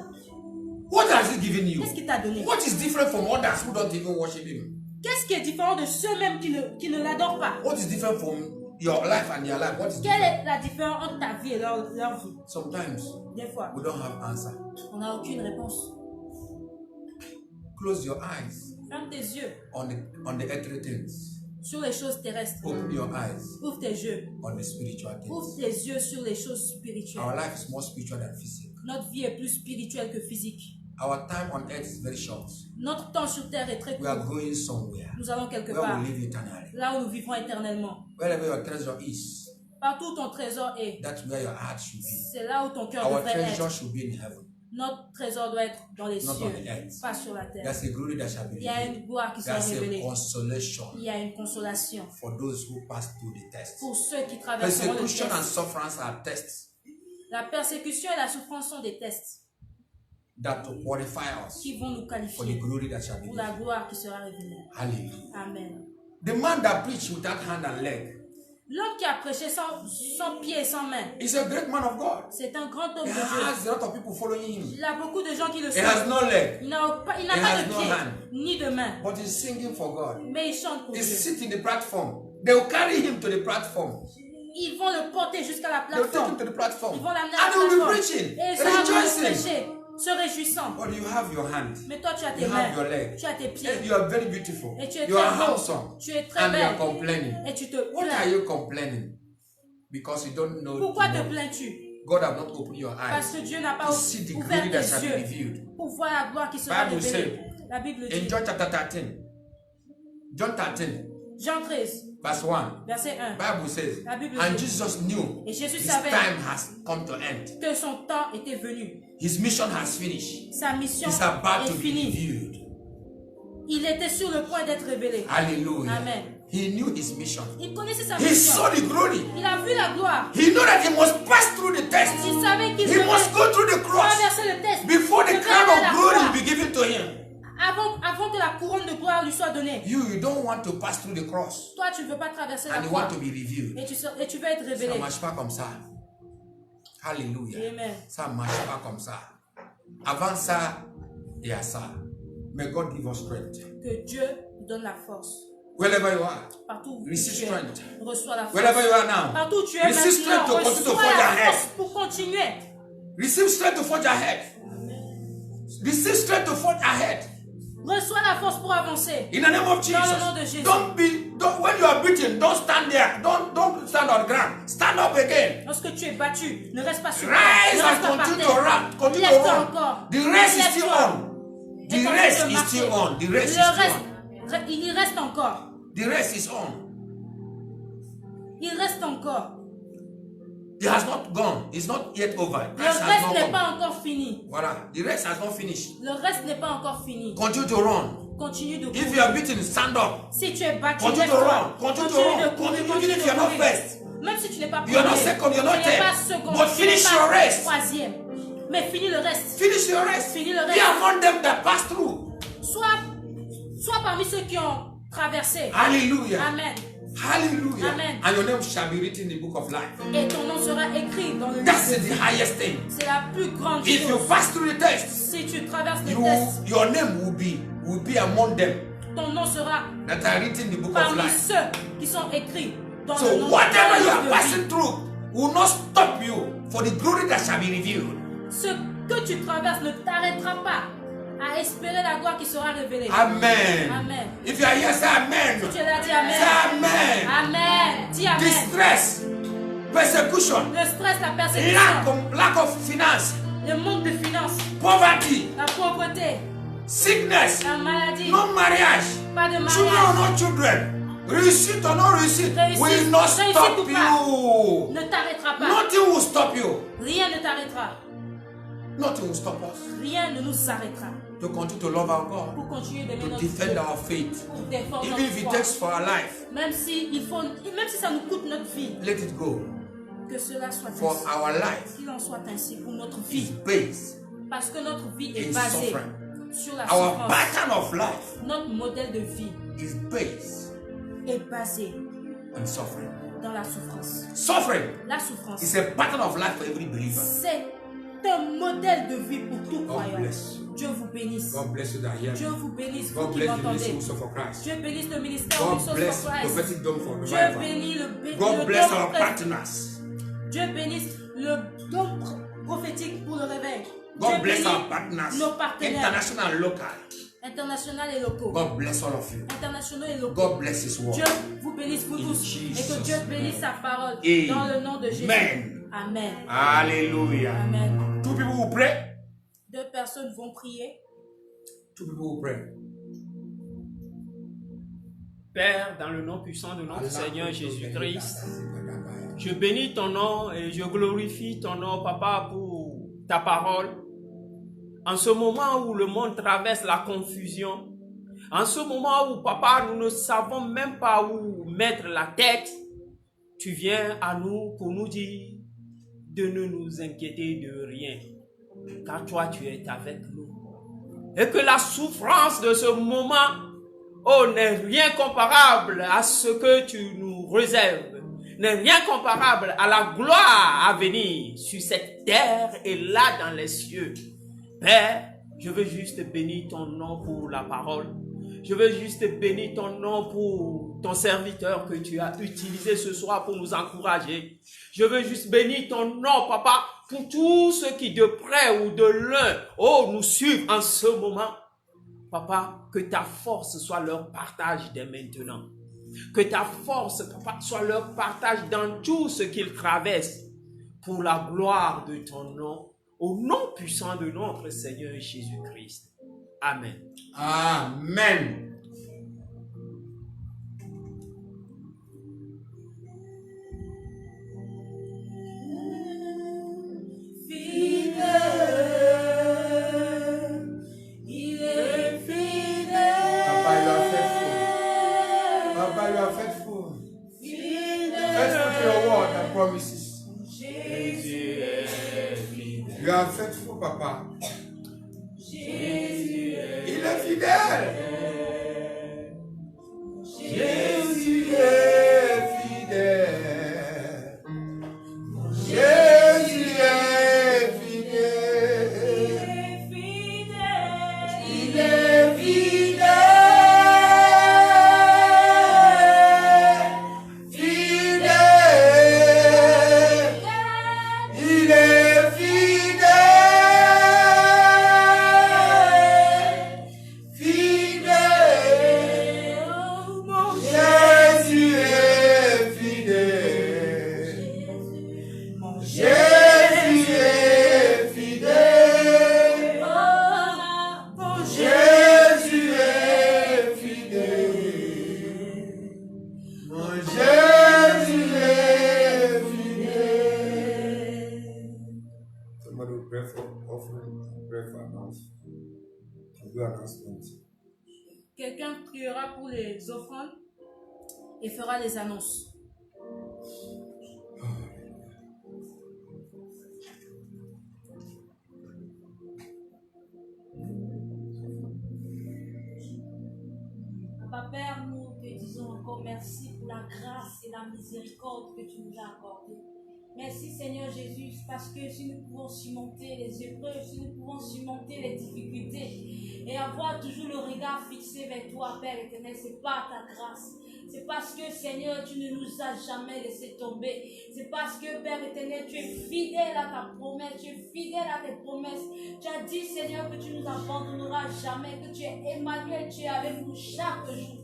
S1: What has he given you?
S2: Qu'est-ce qu'il t'a donné?
S1: What is different from others who don't even worship him?
S2: Qu'est-ce qui est différent de ceux-mêmes qui ne l'adorent pas?
S1: What is different from your life and their life? What is
S2: Quelle
S1: different?
S2: est la différence entre ta vie et leur vie?
S1: Sometimes
S2: Des fois,
S1: we don't have answer.
S2: on n'a aucune réponse.
S1: Close your eyes
S2: Ferme tes yeux
S1: on the earthly things.
S2: sur les choses terrestres.
S1: Open your eyes
S2: Ouvre tes yeux.
S1: on the spiritual
S2: Ouvre
S1: things.
S2: tes yeux sur les choses
S1: Our
S2: spirituelles.
S1: life is more spiritual than physical.
S2: Notre vie est plus spirituelle que physique.
S1: Our time on earth is very short.
S2: Notre temps sur terre est très
S1: We are
S2: court.
S1: going somewhere
S2: Nous allons quelque
S1: where
S2: part,
S1: we live eternally.
S2: là où nous vivrons éternellement.
S1: Wherever your treasure is,
S2: Partout où ton trésor est,
S1: that's where your heart should be.
S2: c'est là où ton cœur
S1: Our
S2: devrait
S1: treasure
S2: être.
S1: should be in heaven,
S2: Notre trésor doit être dans les
S1: not
S2: cieux,
S1: on the earth.
S2: pas sur la terre.
S1: There's a glory that shall be
S2: Il y a
S1: revealed.
S2: une gloire qui sera
S1: There's
S2: révélée.
S1: a consolation
S2: Il y a une consolation
S1: for those who pass through the test.
S2: pour ceux qui traverseront le
S1: Persecution and
S2: test.
S1: sufferance are tests
S2: La persécution et la souffrance sont des tests
S1: that qualify us
S2: qui vont nous
S1: for the
S2: qualifier
S1: glory that shall be
S2: pour la
S1: revealed.
S2: gloire qui sera révélée.
S1: Hallelujah.
S2: Amen.
S1: The man that preached without hand and leg
S2: L'homme qui a prêché sans pied et sans main,
S1: is a great man of God.
S2: c'est un grand homme
S1: He
S2: de Dieu.
S1: has a lot of people following him.
S2: Il a beaucoup de gens qui le
S1: He has
S2: suivent.
S1: no leg,
S2: Il n'a pas
S1: He
S2: de
S1: has no
S2: pied
S1: hand.
S2: ni de main,
S1: but he's singing for God.
S2: mais il chante pour
S1: He
S2: Dieu.
S1: sits in the platform. They will carry him to the platform.
S2: Ils vont le porter jusqu'à la
S1: They will take him
S2: plateforme.
S1: to the platform.
S2: Ils vont l'amener
S1: And
S2: à
S1: he will be
S2: la plateforme.
S1: preaching,
S2: Et il sera venu
S1: rejoicing.
S2: prêcher, se réjouissant.
S1: But you have your hand.
S2: Mais toi, tu as tes
S1: You
S2: mains,
S1: have your leg.
S2: tu as tes
S1: And
S2: pieds,
S1: you are very beautiful.
S2: et tu es
S1: You are
S2: très beau,
S1: handsome.
S2: tu es très
S1: And you are
S2: belle,
S1: complaining.
S2: et tu te
S1: What are
S2: plains.
S1: you complaining? Because you don't know.
S2: Pourquoi te
S1: tomorrow.
S2: plains-tu?
S1: God have not opened your
S2: Parce
S1: eyes
S2: que Dieu n'a pas
S1: to see the
S2: ouvert
S1: glory that
S2: tes
S1: shall be
S2: yeux
S1: revealed.
S2: pour voir la gloire qui sera
S1: Bible
S2: révélée. La Bible
S1: In
S2: dit,
S1: John chapter 13, John 13,
S2: Jean 13,
S1: verse 1,
S2: verset 1,
S1: Bible says,
S2: La Bible
S1: and
S2: dit,
S1: Jesus knew
S2: et Jésus
S1: his
S2: savait
S1: time has come to end.
S2: que son temps était venu.
S1: His mission has finished.
S2: Sa mission
S1: It's about
S2: est
S1: to be
S2: finie.
S1: revealed.
S2: Il était sur le point d'être révélé.
S1: Hallelujah.
S2: Amen.
S1: He knew his mission.
S2: Il connaissait sa
S1: He
S2: mission.
S1: saw the glory.
S2: Il a vu la gloire.
S1: He knew that he must pass through the test.
S2: Il savait qu'il
S1: He must
S2: devait
S1: go through the cross
S2: traverser le test.
S1: before the
S2: Il devait
S1: crown
S2: aller à la
S1: of glory
S2: croix
S1: will be given to him.
S2: avant que la couronne de gloire lui soit donnée.
S1: You don't want to pass through the cross
S2: Toi, tu ne veux pas traverser la
S1: and you
S2: croix.
S1: want to be revealed.
S2: Et tu veux être
S1: Ça
S2: révélé.
S1: marche pas comme ça. Alléluia.
S2: Amen.
S1: Ça marche pas comme ça. Avant ça, il y a ça. May God give us strength.
S2: Que Dieu nous donne la force.
S1: Wherever you are,
S2: Partout où
S1: receive
S2: tu es,
S1: strength.
S2: reçois la force.
S1: Wherever you are now,
S2: Partout où tu es
S1: receive strength to
S2: maintenant,
S1: continue to
S2: reçois
S1: forge
S2: la
S1: ahead.
S2: force pour continuer.
S1: Receive strength to forge ahead. Receive strength to forge ahead.
S2: Reçois la force pour avancer.
S1: In the name of Jesus.
S2: Dans le nom de Jésus.
S1: When you are beaten, don't stand there. Don't stand on the ground. Stand up again.
S2: Lorsque tu es battu, ne reste pas sur
S1: Rise
S2: ne reste
S1: and
S2: pas par
S1: continue to
S2: terre.
S1: run. Continue to
S2: Lève-toi
S1: run.
S2: encore.
S1: The race is
S2: Lève-toi.
S1: still on. The
S2: Et
S1: race
S2: continue de
S1: is still
S2: marcher.
S1: on. The race is
S2: Le
S1: still
S2: reste,
S1: on.
S2: il y reste encore.
S1: The race is on.
S2: Il reste encore.
S1: It has not gone. It's not yet over.
S2: Le
S1: Race has
S2: reste
S1: not
S2: n'est
S1: gone.
S2: pas encore fini.
S1: Voilà. The race has not finished.
S2: Le reste n'est pas encore fini.
S1: Continue to run.
S2: Continue de
S1: If
S2: courir.
S1: you are beaten, stand up.
S2: Si tu es battu,
S1: Continue to
S2: lève-toi.
S1: run. Continue to run.
S2: de courir.
S1: Continue,
S2: Continue
S1: even if
S2: de
S1: you are not
S2: courir.
S1: first.
S2: Même si tu n'es pas
S1: You are not
S2: premier,
S1: second, you are not
S2: tu n'es pas
S1: third.
S2: second,
S1: But
S2: tu n'es
S1: finish
S2: pas
S1: your race.
S2: troisième. Mais finis le reste.
S1: Finish your race.
S2: Finis le
S1: Be
S2: reste.
S1: among them that pass through.
S2: Sois parmi ceux qui ont traversé.
S1: Hallelujah.
S2: Amen.
S1: Hallelujah.
S2: Amen.
S1: And your name shall be written in the book of life.
S2: Et ton nom sera écrit dans le livre.
S1: That's the highest thing.
S2: C'est la plus grande
S1: If you
S2: chose.
S1: pass through the test,
S2: Si tu traverses le test,
S1: your name will be among them
S2: ton nom sera
S1: that are written in the book of
S2: parmi
S1: life.
S2: ceux qui sont écrits dans le
S1: So
S2: nom
S1: whatever you
S2: dans
S1: are
S2: le livre de
S1: passing
S2: vie.
S1: through will not stop you for the glory that shall be revealed.
S2: Ce que tu traverses ne t'arrêtera pas à espérer la gloire qui sera révélée.
S1: Amen.
S2: Amen.
S1: If you are here, say amen.
S2: Si tu es là, dis Amen.
S1: Say amen.
S2: Amen. Dis Amen.
S1: Distress, persecution,
S2: Le stress, la persécution,
S1: lack of finance,
S2: le manque de finances,
S1: poverty,
S2: la pauvreté,
S1: sickness,
S2: la maladie,
S1: no marriage,
S2: pas de
S1: children or
S2: mariage,
S1: no children, Réussite or not réussite will not stop you.
S2: Ne t'arrêtera pas.
S1: Nothing will stop you.
S2: Rien ne t'arrêtera.
S1: Nothing will stop us.
S2: Rien ne nous arrêtera.
S1: To continue to love our God.
S2: Pour continuer d'aimer
S1: To
S2: notre
S1: defend
S2: Dieu.
S1: our faith.
S2: Pour défendre
S1: Even if
S2: notre
S1: it
S2: foi.
S1: takes for our life.
S2: Même si ça nous coûte notre vie.
S1: Let it go.
S2: Que cela soit
S1: For
S2: ainsi.
S1: our life.
S2: Qu'il en soit ainsi pour notre
S1: Is
S2: vie.
S1: based
S2: Parce que notre vie est
S1: in
S2: basée
S1: suffering.
S2: sur la
S1: Our
S2: souffrance.
S1: pattern of life
S2: Notre modèle de vie
S1: is based
S2: est basé
S1: on suffering.
S2: dans la souffrance.
S1: Suffering
S2: La souffrance,
S1: is a pattern of life for every believer.
S2: c'est un modèle de vie pour tout
S3: God
S2: croyant.
S3: bless you.
S2: Dieu vous bénisse.
S3: God bless you that hear
S2: Dieu
S3: me.
S2: vous bénisse, vous
S3: God
S2: qui
S3: bless the
S2: m'entendez.
S3: ministry for Christ.
S2: Dieu bénisse le ministère
S3: God
S2: Resource
S3: bless
S2: for Christ.
S3: prophetic dome for
S2: Dieu
S3: revival.
S2: bénit
S1: God
S2: le
S1: bless
S2: don
S1: our
S2: prophétique.
S1: partners.
S2: Dieu bénisse le don prophétique pour le réveil.
S1: God
S2: Dieu
S1: bless
S2: bénit
S1: our partners.
S2: nos partenaires
S1: International and local.
S2: internationaux et locaux.
S1: God bless all of you.
S2: Internationaux et locaux.
S1: God bless His word.
S2: Dieu vous bénisse vous
S1: In
S2: tous et
S1: Jesus'
S2: que Dieu bénisse sa parole
S1: name.
S2: dans le nom de Jésus.
S1: Amen.
S2: Amen.
S1: Hallelujah.
S2: Amen.
S1: Two people will pray.
S2: Deux personnes vont prier.
S1: Two people will pray.
S4: Père, dans le nom puissant de notre Seigneur Jésus-Christ, je bénis ton nom et je glorifie ton nom, Papa, pour ta parole. En ce moment où le monde traverse la confusion, en ce moment où, Papa, nous ne savons même pas où mettre la tête, tu viens à nous pour nous dire de ne nous inquiéter de rien, car toi, tu es avec nous. Et que la souffrance de ce moment, oh, n'est rien comparable à ce que tu nous réserves, n'est rien comparable à la gloire à venir sur cette terre et là dans les cieux. Père, je veux juste bénir ton nom pour la parole. Je veux juste bénir ton nom pour ton serviteur que tu as utilisé ce soir pour nous encourager. Je veux juste bénir ton nom, Papa, pour tous ceux qui de près ou de loin, oh, nous suivent en ce moment. Papa, que ta force soit leur partage dès maintenant. Que ta force, Papa, soit leur partage dans tout ce qu'ils traversent pour la gloire de ton nom, au nom puissant de notre Seigneur Jésus-Christ. Amen.
S1: Amen.
S3: Promises. You are faithful, Papa.
S1: Il est fidèle.
S3: Jésus est fidèle. Jésus est fidèle. Il est fidèle.
S2: Quelqu'un priera pour les offrandes et fera les annonces.
S5: Papa Père, nous te disons encore merci pour la grâce et la miséricorde que tu nous as accordée. Merci Seigneur Jésus, parce que si nous pouvons surmonter les épreuves, si nous pouvons surmonter les difficultés et avoir toujours le regard fixé vers toi, Père éternel, c'est par ta grâce. C'est parce que Seigneur, tu ne nous as jamais laissé tomber. C'est parce que Père éternel, tu es fidèle à ta promesse, tu es fidèle à tes promesses. Tu as dit Seigneur que tu nous abandonneras jamais, que tu es Emmanuel, tu es avec nous chaque jour.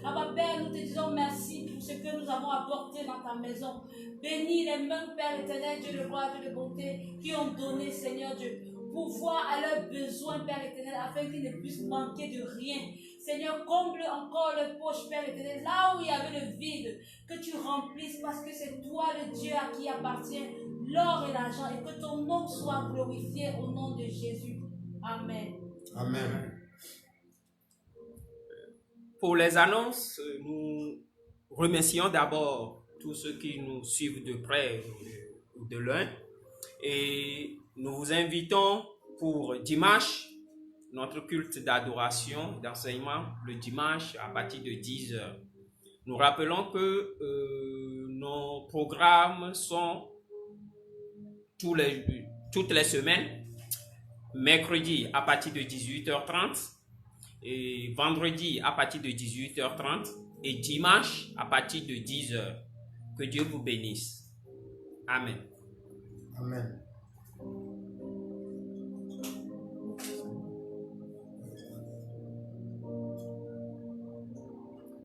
S5: Papa Père, nous te disons merci pour ce que nous avons apporté dans ta maison. Bénis les mains, Père éternel, Dieu de gloire, Dieu de bonté, qui ont donné, Seigneur Dieu, pour voir à leurs besoins, Père éternel, afin qu'ils ne puissent manquer de rien. Seigneur, comble encore le poche, Père éternel, là où il y avait le vide, que tu remplisses parce que c'est toi le Dieu à qui appartient l'or et l'argent et que ton nom soit glorifié au nom de Jésus. Amen.
S3: Amen.
S4: Pour les annonces, nous remercions d'abord tous ceux qui nous suivent de près ou de loin. Et nous vous invitons pour dimanche, notre culte d'adoration, d'enseignement, le dimanche à partir de 10h. Nous rappelons que nos programmes sont toutes les semaines, mercredi à partir de 18h30, et vendredi à partir de 18h30 et dimanche à partir de 10h. Que Dieu vous bénisse. Amen.
S3: Amen.